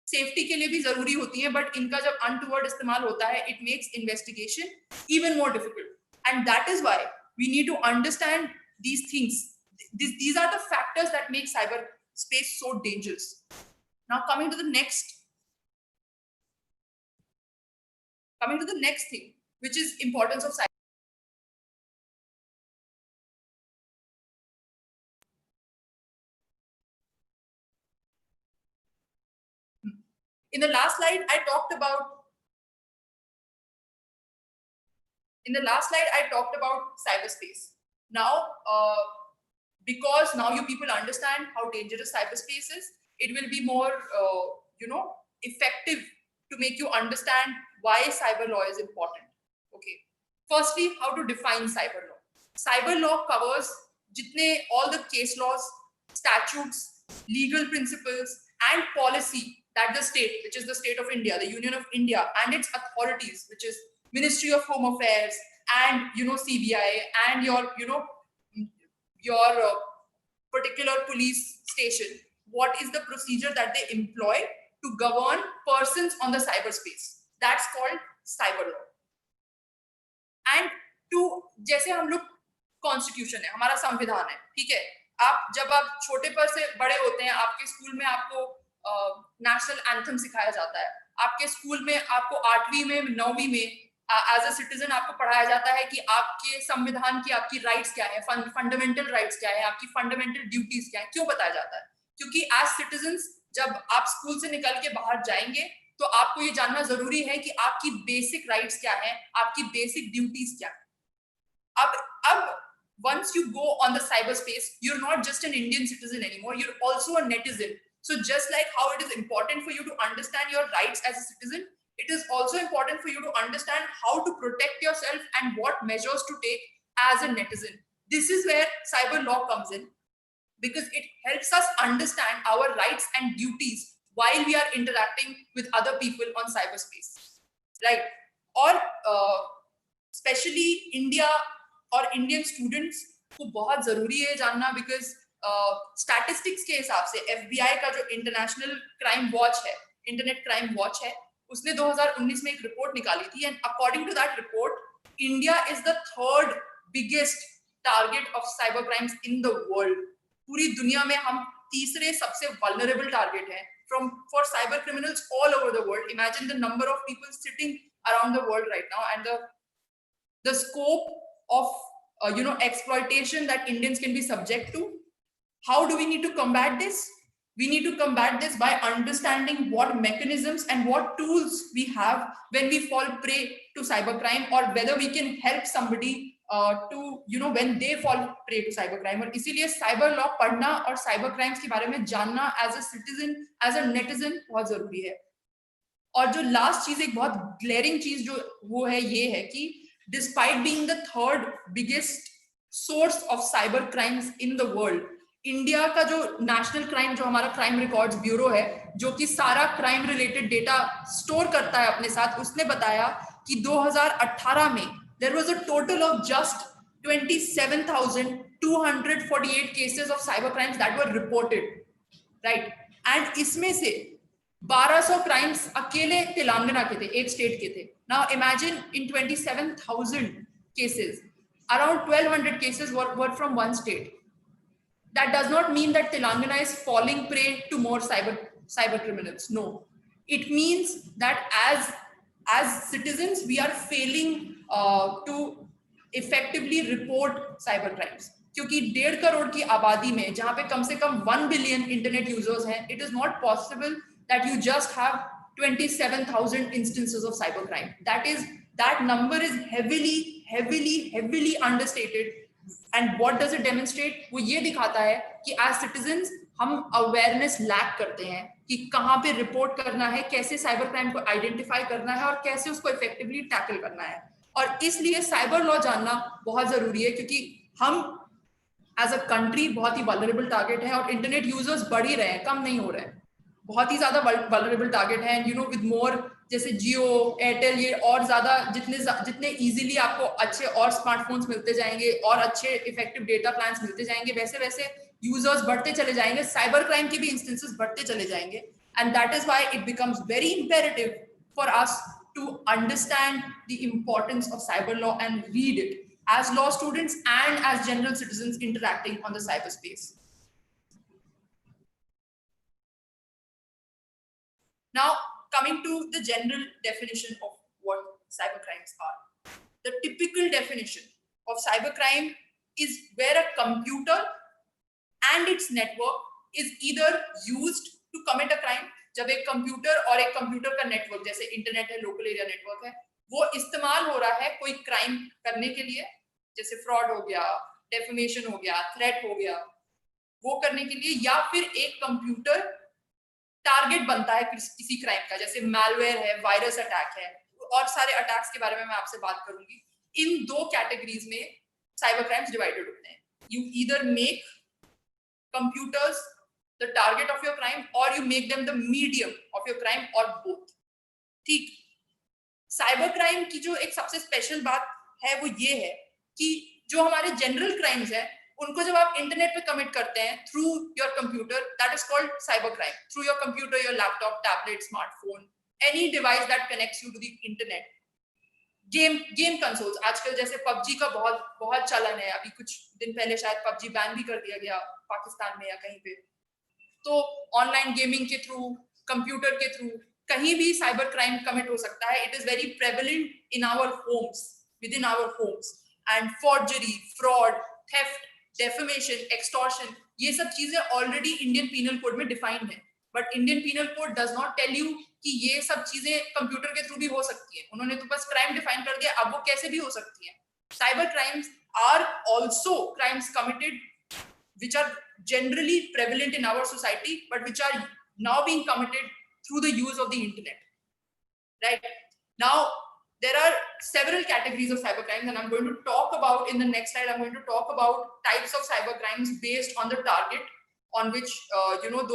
सेफ्टी के लिए भी जरूरी होती है, बट इनका जब अनटूवर्ड इस्तेमाल होता है it makes investigation even more difficult. And that is why we need to understand these things. These are the factors that make cyberspace so dangerous. Now coming to the next thing, which is importance of cyber. In the last slide I talked about cyberspace. Now because now you people understand how dangerous cyberspace is, it will be more effective to make you understand why cyber law is important. Okay, firstly, how to define cyber law. Cyber law covers jitne all the case laws, statutes, legal principles and policy that the state, which is the state of India, the Union of India, and its authorities, which is Ministry of Home Affairs and CBI and your particular police station, what is the procedure that they employ to govern persons on the cyberspace. That's called cyber law. And to जैसे हम लोग constitution है, हमारा संविधान है, ठीक है, जब आप छोटे पर से बड़े होते हैं, आपके स्कूल में आपको नेशनल एंथम सिखाया जाता है, आपके स्कूल में आपको 8वीं में 9वीं में एज अ सिटीजन आपको पढ़ाया जाता है कि आपके संविधान की आपकी राइट्स क्या है, फंडामेंटल राइट्स क्या है, आपकी फंडामेंटल ड्यूटीज क्या है। क्यों बताया जाता है? क्योंकि एज सिटीजन्स जब आप स्कूल से निकल के बाहर जाएंगे तो आपको ये जानना जरूरी है कि आपकी बेसिक राइट्स क्या है, आपकी बेसिक ड्यूटीज क्या है। अब once you go on the cyberspace, you're not just an Indian citizen anymore, you're also a netizen. So just like how it is important for you to understand your rights as a citizen, it is also important for you to understand how to protect yourself and what measures to take as a netizen. This is where cyber law comes in, because it helps us understand our rights and duties while we are interacting with other people on cyberspace, right? Or especially India और Indian students को बहुत जरूरी है जानना, because statistics के हिसाब से FBI का जो इंटरनेशनल क्राइम वॉच है, इंटरनेट क्राइम वॉच है, उसने 2019 में एक रिपोर्ट निकाली थी, and according to that report India is the 3rd biggest target of cyber crimes in the world. पूरी दुनिया में हम तीसरे सबसे वल्नरेबल टारगेट हैं for cyber criminals all over the world. Imagine the number of people sitting around the world right now and the scope of exploitation that Indians can be subject to. How do we need to combat this? We need to combat this by understanding what mechanisms and what tools we have when we fall prey to cybercrime, or whether we can help somebody to when they fall prey to cybercrime. और इसीलिए cyber law पढ़ना और cyber crimes के बारे में जानना as a citizen, as a netizen बहुत जरूरी है। और जो लास्ट चीज, एक बहुत ग्लेरिंग चीज जो वो है, ये है कि despite being the 3rd biggest source of cyber crimes in the world, India का जो नेशनल क्राइम, जो हमारा क्राइम रिकॉर्ड्स ब्यूरो है, जो कि सारा क्राइम रिलेटेड डेटा स्टोर करता है अपने साथ, उसने बताया कि 2018 में there was a total of just 27,248 cases of cyber crimes that were reported, right. And इसमें से 1200 क्राइम्स अकेले तेलंगाना के थे, एक स्टेट के थे। Now imagine in 27,000 cases, around 1,200 cases were from one state. That does not mean that Telangana is falling prey to more cyber criminals. No, it means that as citizens we are failing to effectively report cyber crimes. क्योंकि 1.5 करोड़ की आबादी में जहां पे कम से कम 1 billion internet users हैं, it is not possible that you just have 27,000 instances of cyber crime. That number is heavily understated. And what does it demonstrate? वो ये दिखाता है कि as citizens हम awareness lack करते हैं कि कहाँ पे रिपोर्ट करना है, कैसे साइबर क्राइम को आइडेंटिफाई करना है और कैसे उसको इफेक्टिवली टैकल करना है। और इसलिए साइबर लॉ जानना बहुत जरूरी है, क्योंकि हम एज अ कंट्री बहुत ही वल्नरेबल टारगेट है और इंटरनेट यूजर्स बढ़ ही रहे हैं, कम नहीं हो रहे हैं, बहुत ही ज्यादा वल्नरेबल टारगेट है। यू नो विद मोर, जैसे जियो, एयरटेल, ये और ज्यादा जितने इजीली आपको अच्छे और स्मार्टफोन्स मिलते जाएंगे और अच्छे इफेक्टिव डेटा प्लान्स मिलते जाएंगे, वैसे वैसे यूजर्स बढ़ते चले जाएंगे, साइबर क्राइम के भी इंस्टेंसेस बढ़ते चले जाएंगे। And that is why it becomes very imperative for us to understand the importance of cyber law and read it as law students and as general citizens interacting on the cyberspace. Now, coming to the general definition of what cybercrimes are. The typical definition of cybercrime is where a computer and its network is either used to commit a crime. जब एक computer और एक computer का network, जैसे internet है, local area network है, वो इस्तेमाल हो रहा है कोई क्राइम करने के लिए, जैसे फ्रॉड हो गया, डेफेमेशन हो गया, थ्रेट हो गया, वो करने के लिए, या फिर एक कंप्यूटर टारगेट बनता है किसी क्राइम का, जैसे मैलवेयर है, वायरस अटैक है, और सारे अटैक्स के बारे में मैं आपसे बात करूंगी। इन दो कैटेगरीज में साइबर क्राइम्स डिवाइडेड होते हैं। You either make computers the target of your crime or you make them the medium of your crime, or both. ठीक। साइबर क्राइम की जो एक सबसे स्पेशल बात है वो ये है कि जो हमारे जनरल क्राइम्स है उनको जब आप इंटरनेट पे कमिट करते हैं through your computer, that is called cyber crime. Through your computer, your laptop, tablet, smartphone, any device that connects you to the internet. Game consoles, आजकल जैसे पबजी का बहुत चलन है, अभी कुछ दिन पहले शायद पबजी बैन भी कर दिया गया पाकिस्तान में या कहीं पे। तो ऑनलाइन गेमिंग के थ्रू, कंप्यूटर के थ्रू कहीं भी साइबर क्राइम कमिट हो सकता है। It is very prevalent in our homes, within our homes. And forgery, fraud, theft, defamation, extortion, ये सब चीजें ऑलरेडी इंडियन पीनल कोड में डिफाइंड है, but Indian penal code does not tell you कि ये सब चीजें कंप्यूटर के थ्रू भी हो सकती है। उन्होंने तो बस क्राइम डिफाइन कर दिया, अब वो कैसे भी हो सकती है। Cyber crimes are also crimes committed which are generally prevalent in our society, but which are now being committed through the use of the internet. Right now, there are several categories of cyber crimes, and I'm going to talk about, in the next slide, I'm going to talk about types of cyber crimes based on the target on which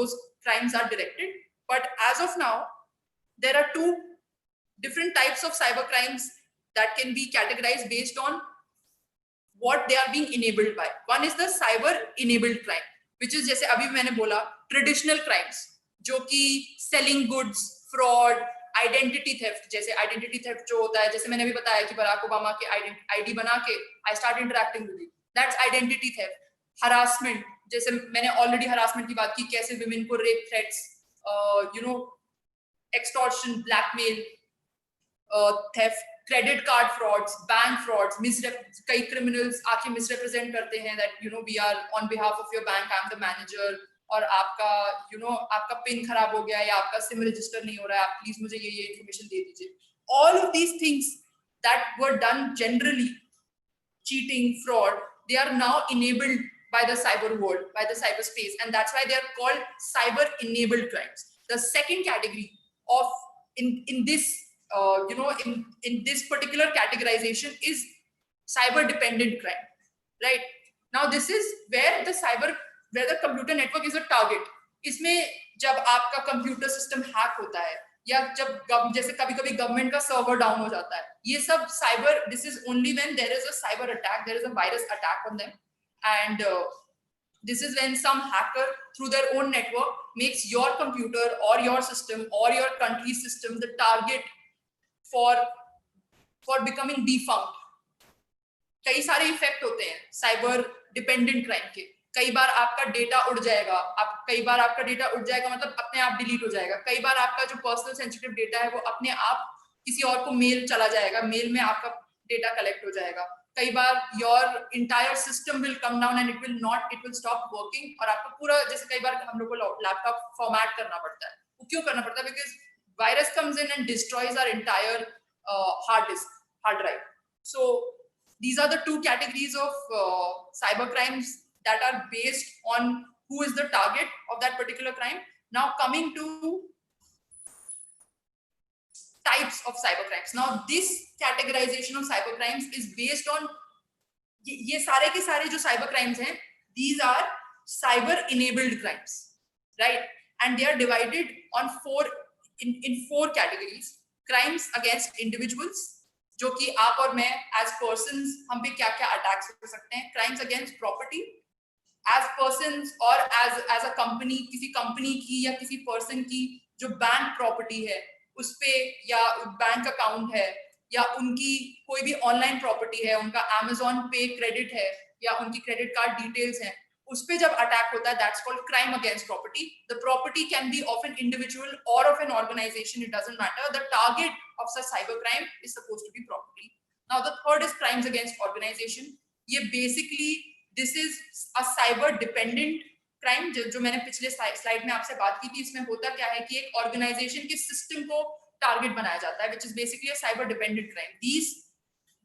those crimes are directed. But as of now, there are two different types of cyber crimes that can be categorized based on what they are being enabled by. One is the cyber enabled crime, which is, जैसे अभी मैंने बोला, traditional crimes, जो कि selling goods, fraud, identity theft, जैसे identity theft जो होता है, जैसे मैंने अभी बताया कि बराक ओबामा के ID बना के I start interacting with you, that's identity theft. Harassment, जैसे मैंने already harassment की बात की, कैसे women को rape threats, extortion, blackmail, theft, credit card frauds, bank frauds, कई क्रिमिनल्स आके मिसरिप्रेजेंट करते हैं that we are on behalf of your bank, I am the manager, और आपका आपका पिन खराब हो गया है या आपका सिम रजिस्टर नहीं हो रहा है, आप प्लीज मुझे ये इन्फॉर्मेशन दे दीजिए। All of these things that were done generally, cheating, fraud, they are now enabled by the cyber world, by the cyberspace, and that's why they are called cyber enabled crimes. The second category of in this in this particular categorization is cyber dependent crime. Right now, this is where the cyber where the computer network is a target. इसमें जब आपका computer system hack होता है या जब जैसे कभी-कभी government का सर्वर डाउन हो जाता है, ये सब cyber, this is only when there is a cyber attack, there is a virus attack on them, and this is when some hacker through their own network makes your computer or your system or your country's system the target for becoming defunct. कई सारे effect होते हैं cyber dependent crime के. कई बार आपका data उड़ जाएगा, मतलब अपने आप डिलीट हो जाएगा. कई बार आपका जो पर्सनल सेंसिटिव डेटा है वो अपने आप किसी और को मेल चला जाएगा, मेल में आपका डेटा कलेक्ट हो जाएगा. कई बार your entire system will come down and it will stop working, और आपको पूरा, जैसे कई बार हम लोग को लैपटॉप फॉर्मेट करना पड़ता है. वो क्यों करना पड़ता है? Because virus comes in and destroys our entire hard drive. So these are the two categories of cyber crimes that are based on who is the target of that particular crime. Now coming to types of cyber crimes. Now this categorization of cyber crimes is based on ये सारे के सारे जो cyber crimes हैं, these are cyber enabled crimes, right? And they are divided on in four categories. Crimes against individuals, जो कि आप और मैं एज पर्सन्स हम पे क्या क्या अटैक्स हो सकते हैं. Crimes against property as persons और एज अ कंपनी, किसी कंपनी की या किसी पर्सन की जो बैंक प्रॉपर्टी है उस पे, या बैंक अकाउंट है, या उनकी कोई भी ऑनलाइन प्रॉपर्टी है, उनका Amazon पे क्रेडिट है या उनकी क्रेडिट कार्ड डिटेल्स हैं, उस पे जब अटैक होता है, that's called crime against property. The property can be of an individual or of an organisation, it doesn't matter. The target of such cyber crime is supposed to be property. Now the third is crimes against organization. ये basically this is a cyber dependent crime. जो मैंने पिछले slide में आपसे बात की थी, इसमें होता क्या है कि एक ऑर्गेनाइजेशन के सिस्टम को टारगेट बनाया जाता है, which is basically a cyber dependent crime. These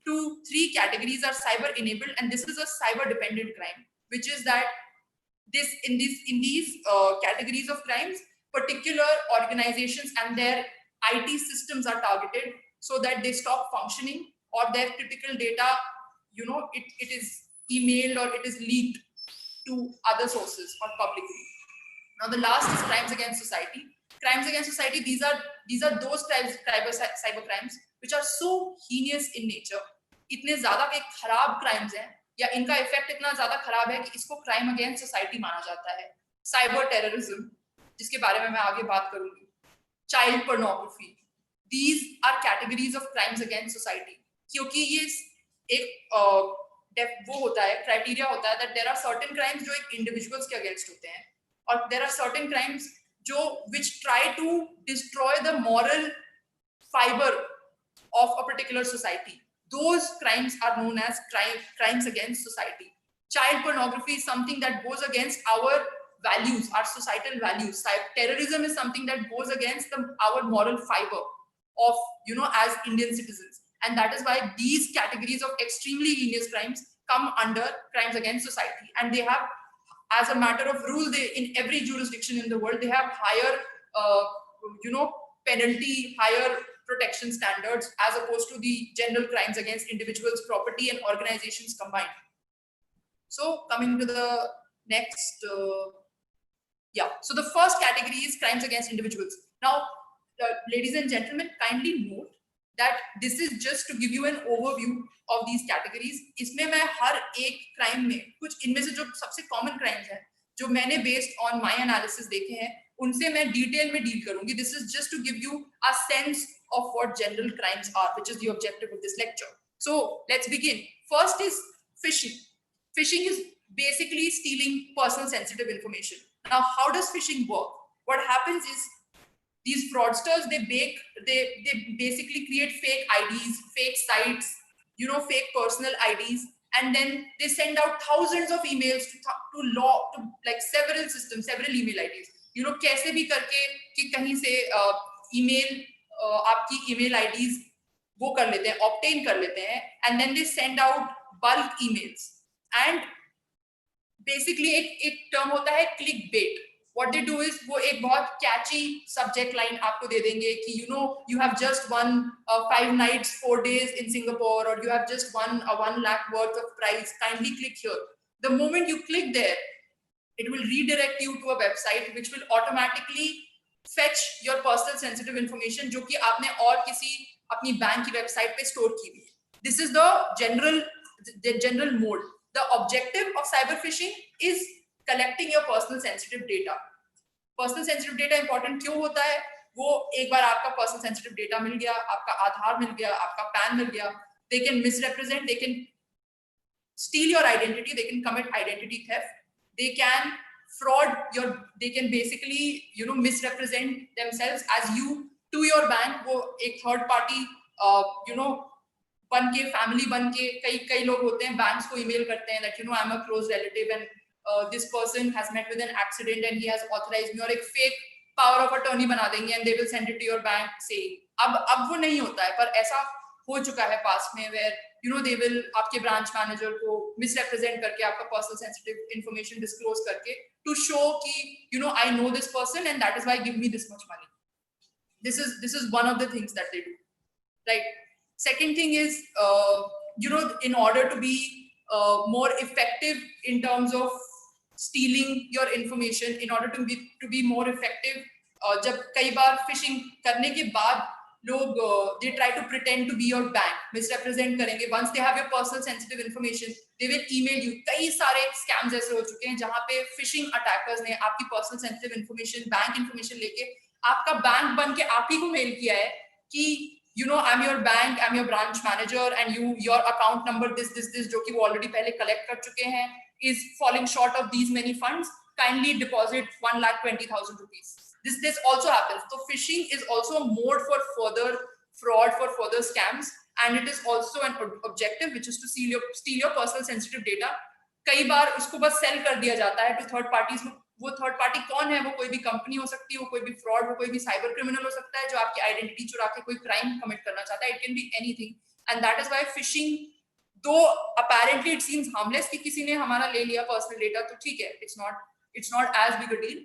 2-3 categories are cyber enabled, and this is a cyber dependent crime, which is that in these categories of crimes, particular organizations and their IT systems are targeted so that they stop functioning, or their critical data, it is emailed or it is leaked to other sources or publicly. Now the last is crimes against society. Crimes against society, these are those cyber crimes which are so heinous in nature, इतने ज्यादा के खराब crimes हैं, या इनका effect इतना ज्यादा खराब है कि इसको क्राइम अगेंस्ट सोसाइटी माना जाता है. साइबर टेररिज्म, जिसके बारे में मैं आगे बात करूंगी. Child pornography, these are categories of crimes against society, क्योंकि ये एक वो होता है, क्राइटेरिया होता है that there are certain crimes जो एक individuals के against होते हैं, और there are certain crimes जो which try to destroy the moral fiber of a particular society. Those crimes are known as crimes against society. Child pornography is something that goes against our values, our societal values. Terrorism is something that goes against our moral fiber of, as Indian citizens. And that is why these categories of extremely heinous crimes come under crimes against society. And they have, as a matter of rule, in every jurisdiction in the world, they have higher, penalty, higher protection standards, as opposed to the general crimes against individuals, property, and organizations combined. So coming to the next, so the first category is crimes against individuals. Now, ladies and gentlemen, kindly note that this is just to give you an overview of these categories. इसमें मैं हर एक crime में कुछ इनमें से जो सबसे common crimes हैं, जो मैंने based on my analysis देखे हैं, उनसे मैं detail में deal करूंगी. This is just to give you a sense of what general crimes are, which is the objective of this lecture. So let's begin. First is phishing. Phishing is basically stealing personal sensitive information. Now, how does phishing work? What happens is these fraudsters, they basically create fake IDs, fake sites, fake personal IDs, and then they send out thousands of emails to like several systems, several email IDs. कैसे भी करके कि कहीं से email आपकी email IDs वो कर लेते हैं, obtain कर लेते हैं, and then they send out bulk emails. And basically एक term होता है clickbait. What they do is वो एक बहुत catchy subject line आपको दे देंगे कि you have just won 5 nights 4 days in Singapore, or you have just won a 1 lakh worth of prize. Kindly click here. The moment you click there, It will redirect you to a website which will automatically fetch your personal sensitive information जो कि आपने और किसी अपनी bank की website पे store की हुई है. This is the general mode. The objective of cyber phishing is collecting your personal sensitive data. Personal sensitive data important क्यों होता है? वो एक बार आपका personal sensitive data मिल गया, आपका आधार मिल गया, आपका पैन मिल गया, they can misrepresent, they can steal your identity, they can commit identity theft, they can they can basically misrepresent themselves as you to your bank. वो एक third party बन के, family बन के, कई लोग होते हैं banks को email करते हैं that I'm a close relative and this person has met with an accident and he has authorized me, और एक fake power of attorney बना देंगे and they will send it to your bank saying. अब वो नहीं होता है, पर ऐसा हो चुका है past में where they will आपके branch manager को misrepresent करके आपका personal sensitive information disclose करके to show कि I know this person and that is why give me this much money. This is one of the things that they do, right? Second thing is in order to be more effective in terms of stealing your information, in order to be more effective, जब कई बार phishing करने के बाद लोग they try to pretend to be your bank, misrepresent करेंगे. Once they have your personal sensitive information, they will email you. कई सारे scams ऐसे हो चुके हैं जहाँ पे phishing attackers ने आपकी personal sensitive information, bank information लेके आपका बैंक बन के आप ही को mail किया है कि I'm your bank, I'm your branch manager, and your account number this जो कि वो already पहले collect कर चुके हैं is falling short of these many funds. Kindly deposit 1,20,000 rupees. This also happens. So phishing is also a mode for further fraud, for further scams, and it is also an objective which is to steal your personal sensitive data. कई बार उसको बस sell कर दिया जाता है to third parties. वो third party कौन है? वो कोई भी company हो सकती है, वो कोई भी fraud, वो कोई भी cyber criminal हो सकता है जो आपकी identity चुरा के कोई crime commit करना चाहता है. It can be anything, and that is why phishing, though apparently it seems harmless कि किसी ने हमारा ले लिया personal data, तो ठीक है, it's not as big a deal.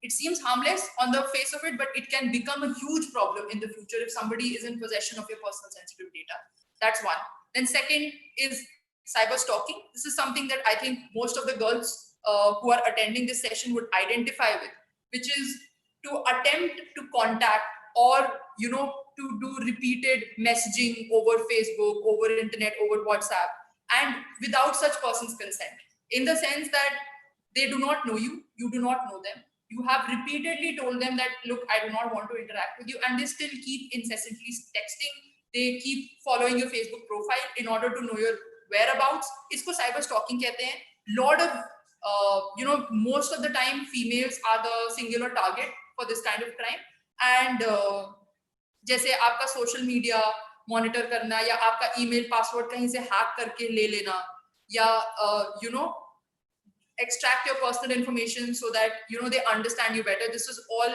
It seems harmless on the face of it, but it can become a huge problem in the future if somebody is in possession of your personal sensitive data. That's one. Then second is cyber stalking. This is something that I think most of the girls who are attending this session would identify with, which is to attempt to contact or to do repeated messaging over Facebook, over internet, over WhatsApp, and without such person's consent, in the sense that they do not know you, you do not know them. You have repeatedly told them that, look, I do not want to interact with you, and they still keep incessantly texting. They keep following your Facebook profile in order to know your whereabouts. Isko cyber stalking कहते हैं. Lot of most of the time females are the singular target for this kind of crime. And जैसे आपका social media monitor करना, या आपका email password कहीं से hack करके ले लेना, या extract your personal information so that they understand you better. This is all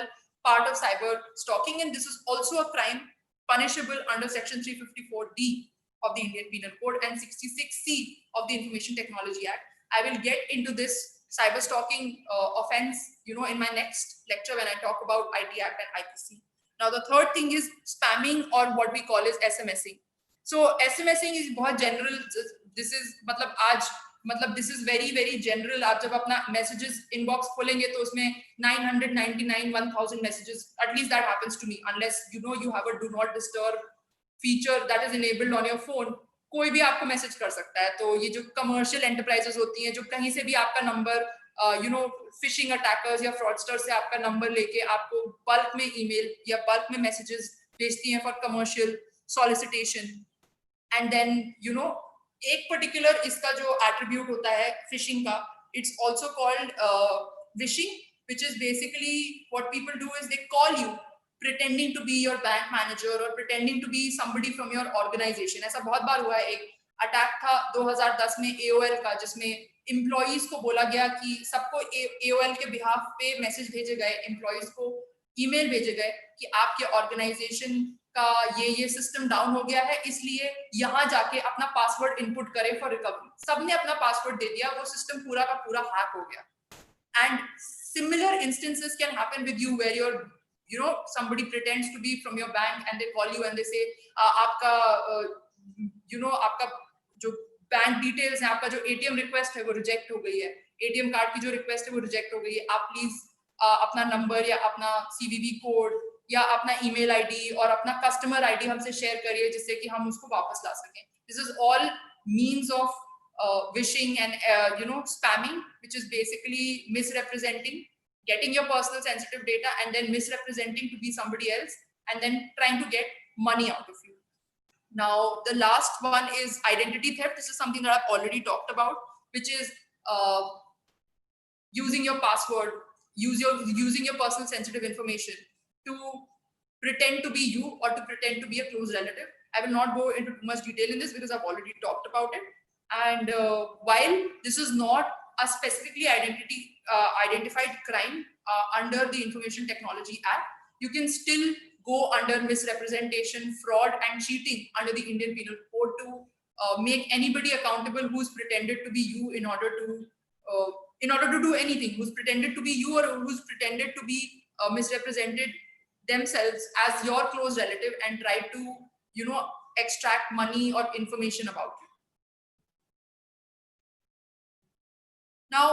part of cyber stalking, and this is also a crime punishable under section 354D of the Indian Penal Code and 66C of the Information Technology Act. I will get into this cyber stalking offense in my next lecture when I talk about IT Act and IPC. Now the third thing is spamming, or what we call is SMSing. So SMSing is बहुत general. This is very very general. आप जब अपना messages inbox खोलेंगे तो उसमें 999 1000 messages, at least that happens to me, unless you have a do not disturb feature that is enabled on your phone. कोई भी आपको मैसेज कर सकता है. तो ये जो कमर्शियल एंटरप्राइजेस होती हैं जो कहीं से भी आपका नंबर फिशिंग अटैकर्स या फ्रॉडस्टर्स से आपका नंबर लेके आपको बल्क में ईमेल या बल्क में मैसेजेस भेजती हैं for commercial solicitation. And then एक पर्टिकुलर इसका जो एट्रीब्यूट होता है फिशिंग का, it's also called vishing, which is basically what people do is they call you pretending to be your bank manager or pretending to be somebody from your organization. ऐसा बहुत बार हुआ है. एक अटैक था 2010 में AOL का, जिसमें एम्प्लॉइज को बोला गया कि सबको AOL के बिहाफ पे मैसेज भेजे गए, एम्प्लॉइज को ईमेल भेजे गए कि आपके ऑर्गेनाइजेशन का ये सिस्टम डाउन हो गया है, इसलिए यहाँ जाके अपना पासवर्ड इनपुट करें फॉर रिकवरी. सबने अपना पासवर्ड दे दिया, वो सिस्टम पूरा का पूरा हैक हो गया. And similar instances can happen with you where you're somebody pretends to be from your bank and they call you and they say आपका आपका जो बैंक डिटेल्स है, आपका जो ATM रिक्वेस्ट है वो रिजेक्ट हो गई है. ATM कार्ड की जो रिक्वेस्ट है वो रिजेक्ट हो गई है, आप प्लीज अपना नंबर या अपना CVV कोड या अपना ईमेल आईडी और अपना कस्टमर आईडी हमसे शेयर करिए जिससे कि हम उसको वापस ला सकें. This is all means of wishing and spamming, which is basically misrepresenting, getting your personal sensitive data and then misrepresenting to be somebody else and then trying to get money out of you. Now the last one is identity theft. This is something that I've already talked about, which is using your password, using your personal sensitive information to pretend to be you or to pretend to be a close relative. I will not go into too much detail in this because I've already talked about it. And while this is not a specifically identified crime under the Information Technology Act, you can still go under misrepresentation, fraud, and cheating under the Indian Penal Code to make anybody accountable who's pretended to be you in order to do anything, who's pretended to be you or who's pretended to be misrepresented themselves as your close relative and try to extract money or information about you. Now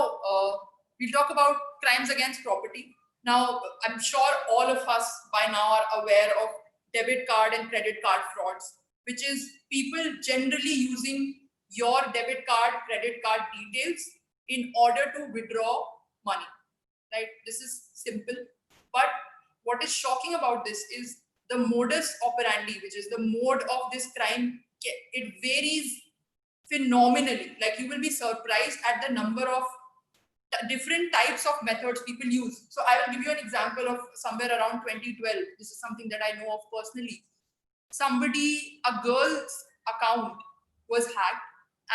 we'll talk about crimes against property. Now I'm sure all of us by now are aware of debit card and credit card frauds, which is people generally using your debit card, credit card details in order to withdraw money, right? This is simple, but what is shocking about this is the modus operandi, which is the mode of this crime. It varies phenomenally. Like, you will be surprised at the number of different types of methods people use. So I will give you an example of somewhere around 2012. This is something that I know of personally. A girl's account was hacked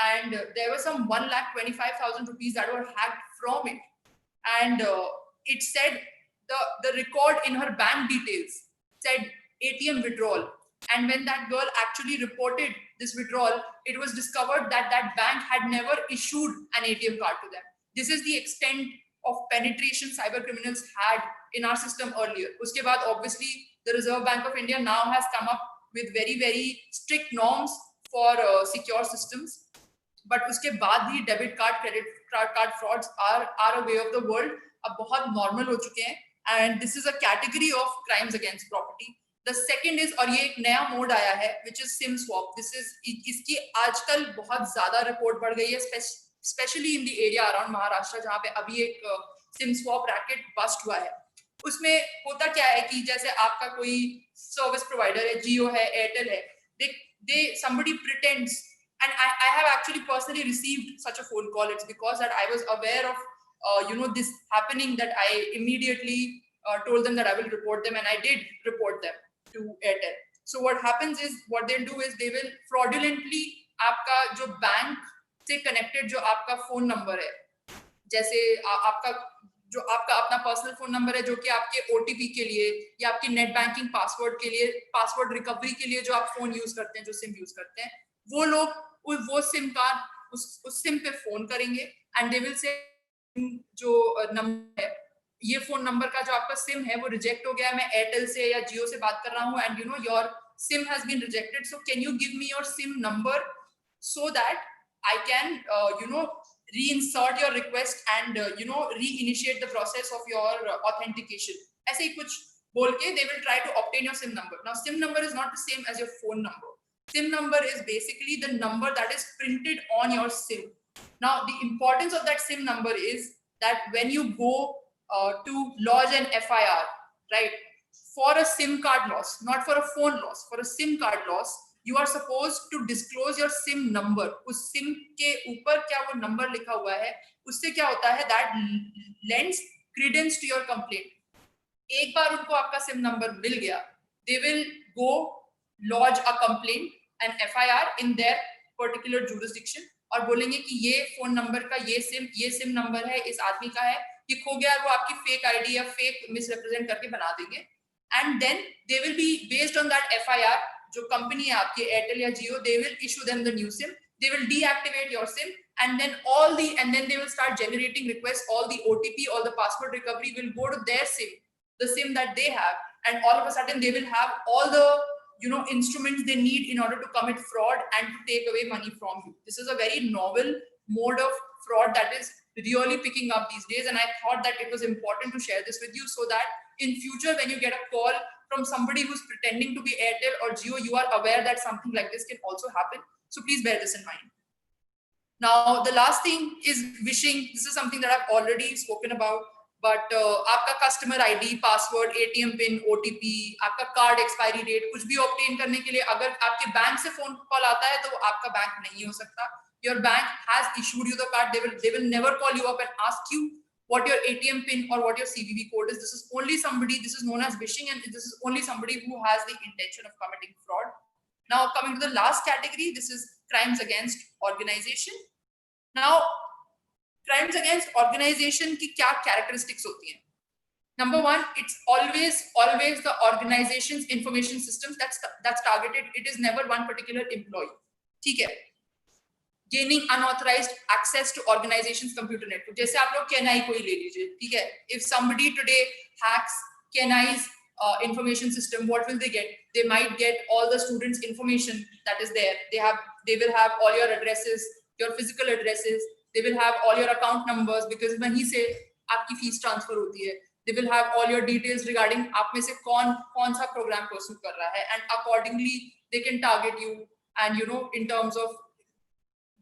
and there was some 1,25,000 rupees that were hacked from it. And it said the record in her bank details said ATM withdrawal. And when that girl actually reported this withdrawal, it was discovered that that bank had never issued an ATM card to them. This is the extent of penetration cyber criminals had in our system earlier. Uske baad, obviously, the Reserve Bank of India now has come up with very, very strict norms for secure systems. But uske baad bhi debit card, credit card frauds are a way of the world. अब बहुत normal हो चुके हैं. And this is a category of crimes against property. The second is, और ये एक नया mode आया है, which is SIM swap. This is, इसकी आजकल बहुत ज़्यादा रिपोर्ट बढ़ गई है, especially in the area around Maharashtra, जहाँ पे अभी एक SIM swap racket bust हुआ है. उसमें होता क्या है कि जैसे आपका कोई सर्विस प्रोवाइडर है, जियो है, एयरटेल है, somebody pretends, and I have actually personally received such a phone call. It's because that I was aware of this happening that I immediately told them that I will report them, and I did report them to Airtel. So what happens is, what they'll do is they will fraudulently आपका जो bank से connected जो आपका phone number है, जैसे आपका अपना personal phone number है जो कि आपके OTP के लिए या आपके नेट बैंकिंग पासवर्ड के लिए, पासवर्ड रिकवरी के लिए जो आप फोन यूज करते हैं, जो सिम यूज करते हैं, वो लोग वो सिम कार्ड उस सिम पे फोन करेंगे एंड दे विल से जो नंबर है, ये फोन नंबर का जो आपका सिम है वो रिजेक्ट हो गया है, मैं एयरटेल से या जियो से बात कर रहा हूँ and your SIM has been rejected, so can you give me your SIM number so that I can reinsert your request and reinitiate the process of your authentication. ऐसे ही कुछ बोल के they will try to obtain your SIM number. Now SIM number is not the same as your phone number. SIM number is basically the number that is printed on your SIM. Now the importance of that SIM number is that when you go to lodge an FIR, right, for a SIM card loss, not for a phone loss, for a SIM card loss, you are supposed to disclose your SIM number. उस SIM के ऊपर क्या वो number लिखा हुआ है, उससे क्या होता है, that lends credence to your complaint. एक बार उनको आपका SIM number मिल गया, they will go lodge a complaint, an FIR in their particular jurisdiction और बोलेंगे कि ये phone number का ये SIM number है, इस आदमी का है, ये खो गया, वो आपकी fake ID या fake misrepresent करके बना देंगे. And then they will be based on that FIR, जो कंपनी है आपकी एयरटेल या जियो, they will issue them the new SIM, they will deactivate your SIM, and then they will start generating requests. All the OTP, all the password recovery will go to their SIM, the SIM that they have, and all of a sudden they will have all the instruments they need in order to commit fraud and to take away money from you. This is a very novel mode of fraud that is really picking up these days, and I thought that it was important to share this with you so that in future when you get a call from somebody who's pretending to be Airtel or Jio, you are aware that something like this can also happen. So please bear this in mind. Now, the last thing is wishing. This is something that I've already spoken about, but आपका customer ID, password, ATM pin, OTP, आपका card expiry date, कुछ भी obtain करने के लिए अगर आपके bank से phone call आता है तो आपका बैंक नहीं हो सकता. Your bank has issued you the card. They will never call you up and ask you what your ATM pin or what your CVV code is. This is only somebody. This is known as wishing, and this is only somebody who has the intention of committing fraud. Now, coming to the last category, this is crimes against organization. Now, crimes against organization की क्या characteristics होती हैं? Number one, it's always the organization's information systems that's targeted. It is never one particular employee. ठीक है? Gaining unauthorized access to organization's computer network. जैसे आप लोग KNI को ही ले लीजिए, ठीक है? If somebody today hacks KNI's information system, what will they get? They might get all the students' information that is there. They will have all your addresses, your physical addresses. They will have all your account numbers because when he say आपकी fees transfer होती है, they will have all your details regarding आप में से कौन सा program pursue कर रहा है, and accordingly they can target you. And you know, in terms of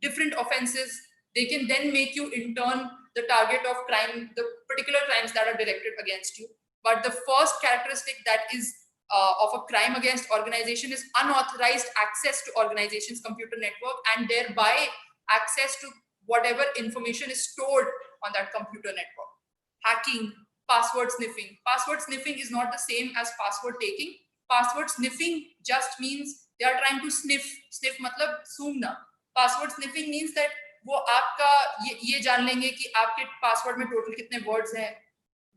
different offenses, they can then make you in turn the target of crime, the particular crimes that are directed against you. But the first characteristic that is of a crime against organization is unauthorized access to organization's computer network, and thereby access to whatever information is stored on that computer network. Hacking, password sniffing. Password sniffing is not the same as password taking. Password sniffing just means they are trying to sniff. Sniff matlab सूंघना. Password sniffing means that वो आपका ये जान लेंगे कि आपके password में total कितने words हैं,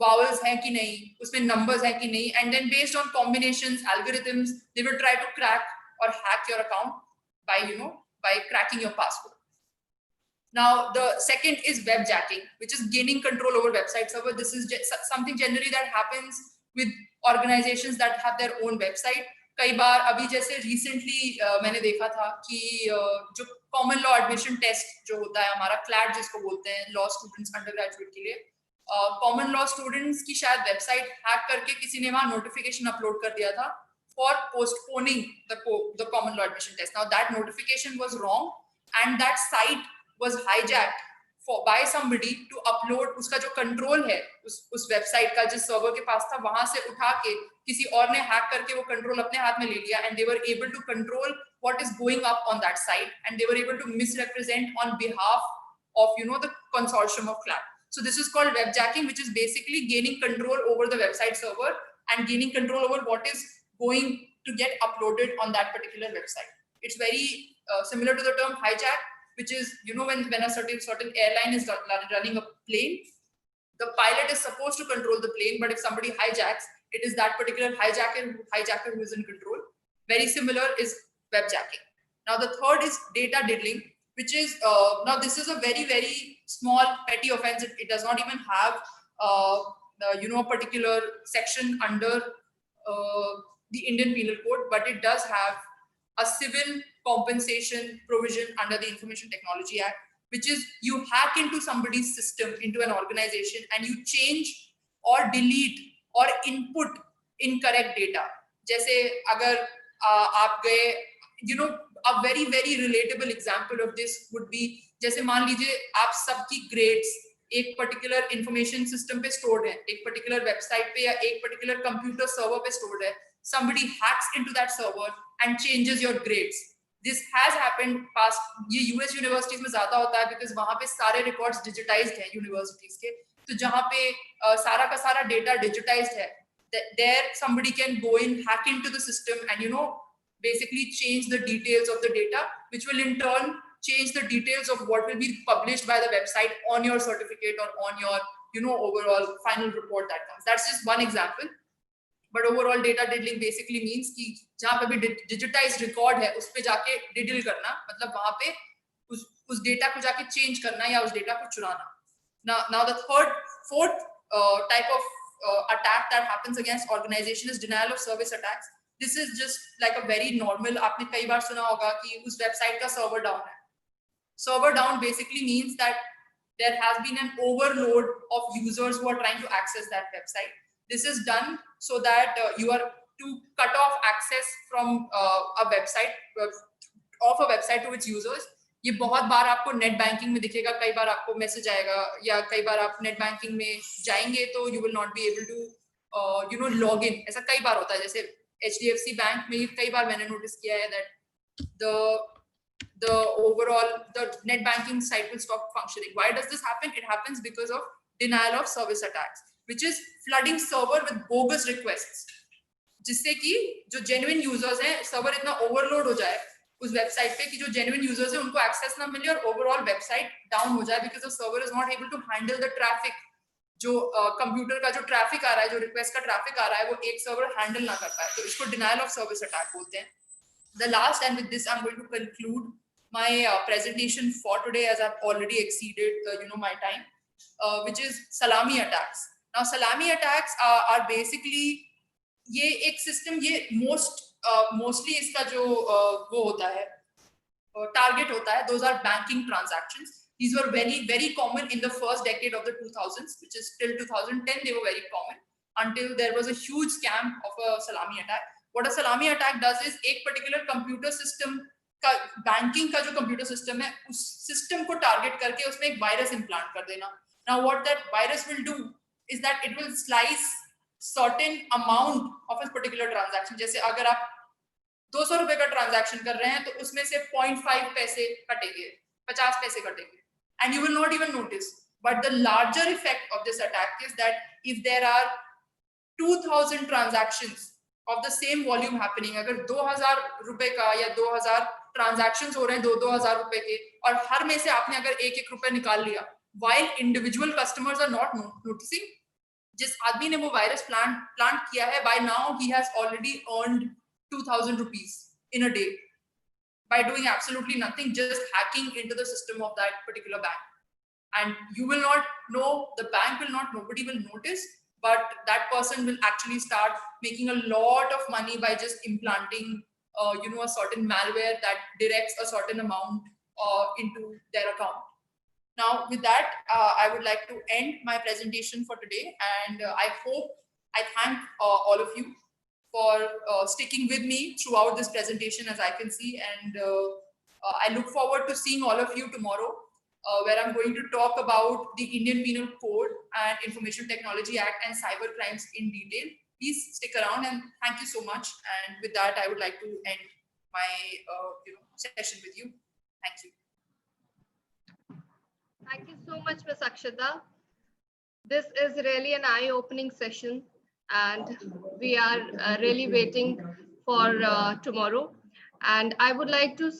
vowels हैं कि नहीं, उसमें numbers हैं कि नहीं, and then based on combinations, algorithms, they will try to crack or hack your account by cracking your password. Now, the second is webjacking, which is gaining control over website server. This is something generally that happens with organizations that have their own website. कई बार अभी जैसे recently मैंने देखा था कि जो common law admission test जो होता है हमारा CLAT जिसको बोलते हैं law students undergraduate के लिए, common law students की शायद website hack करके किसी ने वहाँ notification upload कर दिया था for postponing the common law admission test. Now that notification was wrong, and that site was hijacked by somebody to upload उसका जो control है उस website का जिस server के पास था वहां से उठा के किसी और ने hack करके वो control अपने हाथ में ले लिया, and they were able to control what is going up on that site, and they were able to misrepresent on behalf of the consortium of CLAT. So this is called webjacking, which is basically gaining control over the website server and gaining control over what is going to get uploaded on that particular website. It's very similar to the term hijack, which is when a certain airline is running a plane, the pilot is supposed to control the plane, but if somebody hijacks, it is that particular hijacker who is in control. Very similar is webjacking. Now the third is data diddling, which is now this is a very, very small petty offense. It does not even have a particular section under the Indian Penal Code, but it does have a civil compensation provision under the Information Technology Act, which is you hack into somebody's system, into an organization, and you change or delete or input incorrect data. जैसे अगर आप गए, a very, very relatable example of this would be, जैसे मान लीजिए आप सबकी grades एक particular information system पे stored है, एक particular website पे या एक particular computer server पे stored है. Somebody hacks into that server and changes your grades. This has happened past. ये US universities में ज़्यादा होता है because वहाँ पे सारे records digitized हैं universities के. तो जहाँ पे सारा का सारा data digitized है, there somebody can go in, hack into the system, and basically change the details of the data, which will in turn change the details of what will be published by the website on your certificate or on your overall final report that comes. That's just one example. But overall data diddling basically means कि जहाँ पे भी digitized record है उस पे जाके diddle करना, मतलब वहाँ पे उस data को जाके change करना या उस data को चुराना. Now the fourth type of attack that happens against organization is denial of service attacks. This is just like a very normal. आपने कई बार सुना होगा कि उस website का server down है. Server down basically means that there has been an overload of users who are trying to access that website. This is done so that you are to cut off access from a website to its users. ये बहुत बार आपको net banking में दिखेगा, कई बार आपको message आएगा, या कई बार आप नेट बैंकिंग में जाएंगे तो you will not be able to log in. ऐसा कई बार होता है. जैसे HDFC बैंक में कई बार मैंने नोटिस किया है that the net banking site will stop functioning. Why does this happen? It happens because of denial of service attacks, which is flooding server with bogus requests, जिससे कि जो genuine users हैं, server इतना overload हो जाए उस website पे कि जो genuine users हैं उनको access ना मिले और overall website down हो जाए because the server is not able to handle the traffic. जो कंप्यूटर का जो ट्रैफिक आ रहा है, जो रिक्वेस्ट का ट्रैफिक आ रहा है, वो एक सर्वर हैंडल ना कर पाए, तो इसको डिनायल ऑफ सर्विस अटैक बोलते हैं. The last, and with this I'm going to conclude my presentation for today, as I've already exceeded my time, which is salami attacks. Now salami attacks are basically ये एक system, ये mostly इसका जो वो होता है target होता है, those are banking transactions. These were very common in the first decade of the 2000s, which is till 2010 they were very common, until there was a huge scam of a salami attack. What a salami attack does is एक particular computer system का, banking का जो computer system है, उस system को target करके उसमें एक virus implant कर देना. Now what that virus will do is that it will slice certain amount of a particular transaction. जैसे अगर आप 200 रुपए का ट्रांजैक्शन कर रहे हैं तो उसमें से 0.5 पैसे कटेंगे, 50 पैसे कटेंगे, and you will not even notice. But the larger effect of this attack is that if there are 2000 transactions of the same volume happening, अगर 2000 रुपए का या 2000 transactions हो रहे हैं 2,000 रुपए के, और हर में से आपने अगर एक रुपए निकाल लिया, while individual customers are not noticing, जिस आदमी ने वो वायरस प्लांट किया है, by now he has already earned 2,000 rupees in a day by doing absolutely nothing, just hacking into the system of that particular bank. And you will not know, the bank will not, nobody will notice, but that person will actually start making a lot of money by just implanting a certain malware that directs a certain amount into their account. Now with that, I would like to end my presentation for today, and I thank all of you for sticking with me throughout this presentation, as I can see, and I look forward to seeing all of you tomorrow, where I'm going to talk about the Indian Penal Code and Information Technology Act and cyber crimes in detail. Please stick around, and thank you so much. And with that, I would like to end my session with you. Thank you. Thank you so much, Ms. Akshata. This is really an eye-opening session, and we are really waiting for tomorrow. And I would like to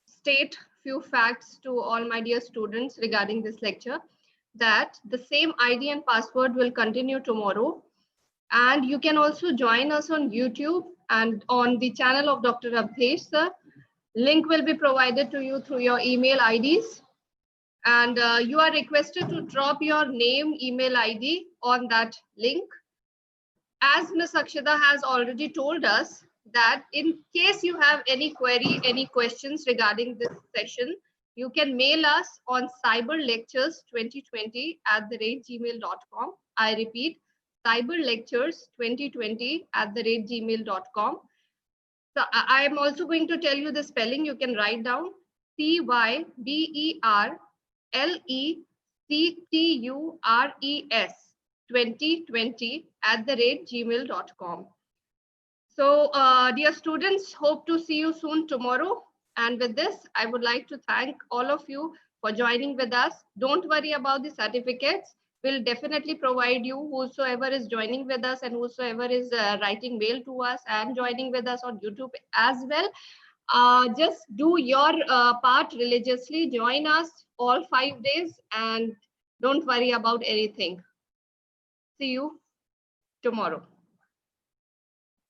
state few facts to all my dear students regarding this lecture, that the same ID and password will continue tomorrow. And you can also join us on YouTube and on the channel of Dr. Abhesh sir. Link will be provided to you through your email IDs. And you are requested to drop your name, email ID on that link. As Ms. Akshata has already told us, that in case you have any query, any questions regarding this session, you can mail us on cyberlectures2020@gmail.com. I repeat, cyberlectures2020@gmail.com. So I am also going to tell you the spelling. You can write down cyberlectures2020@gmail.com. So dear students, hope to see you soon tomorrow. And with this, I would like to thank all of you for joining with us. Don't worry about the certificates. We'll definitely provide you, whosoever is joining with us and whosoever is writing mail to us and joining with us on YouTube as well. Just do your part religiously. Join us all 5 days and don't worry about anything. See you tomorrow.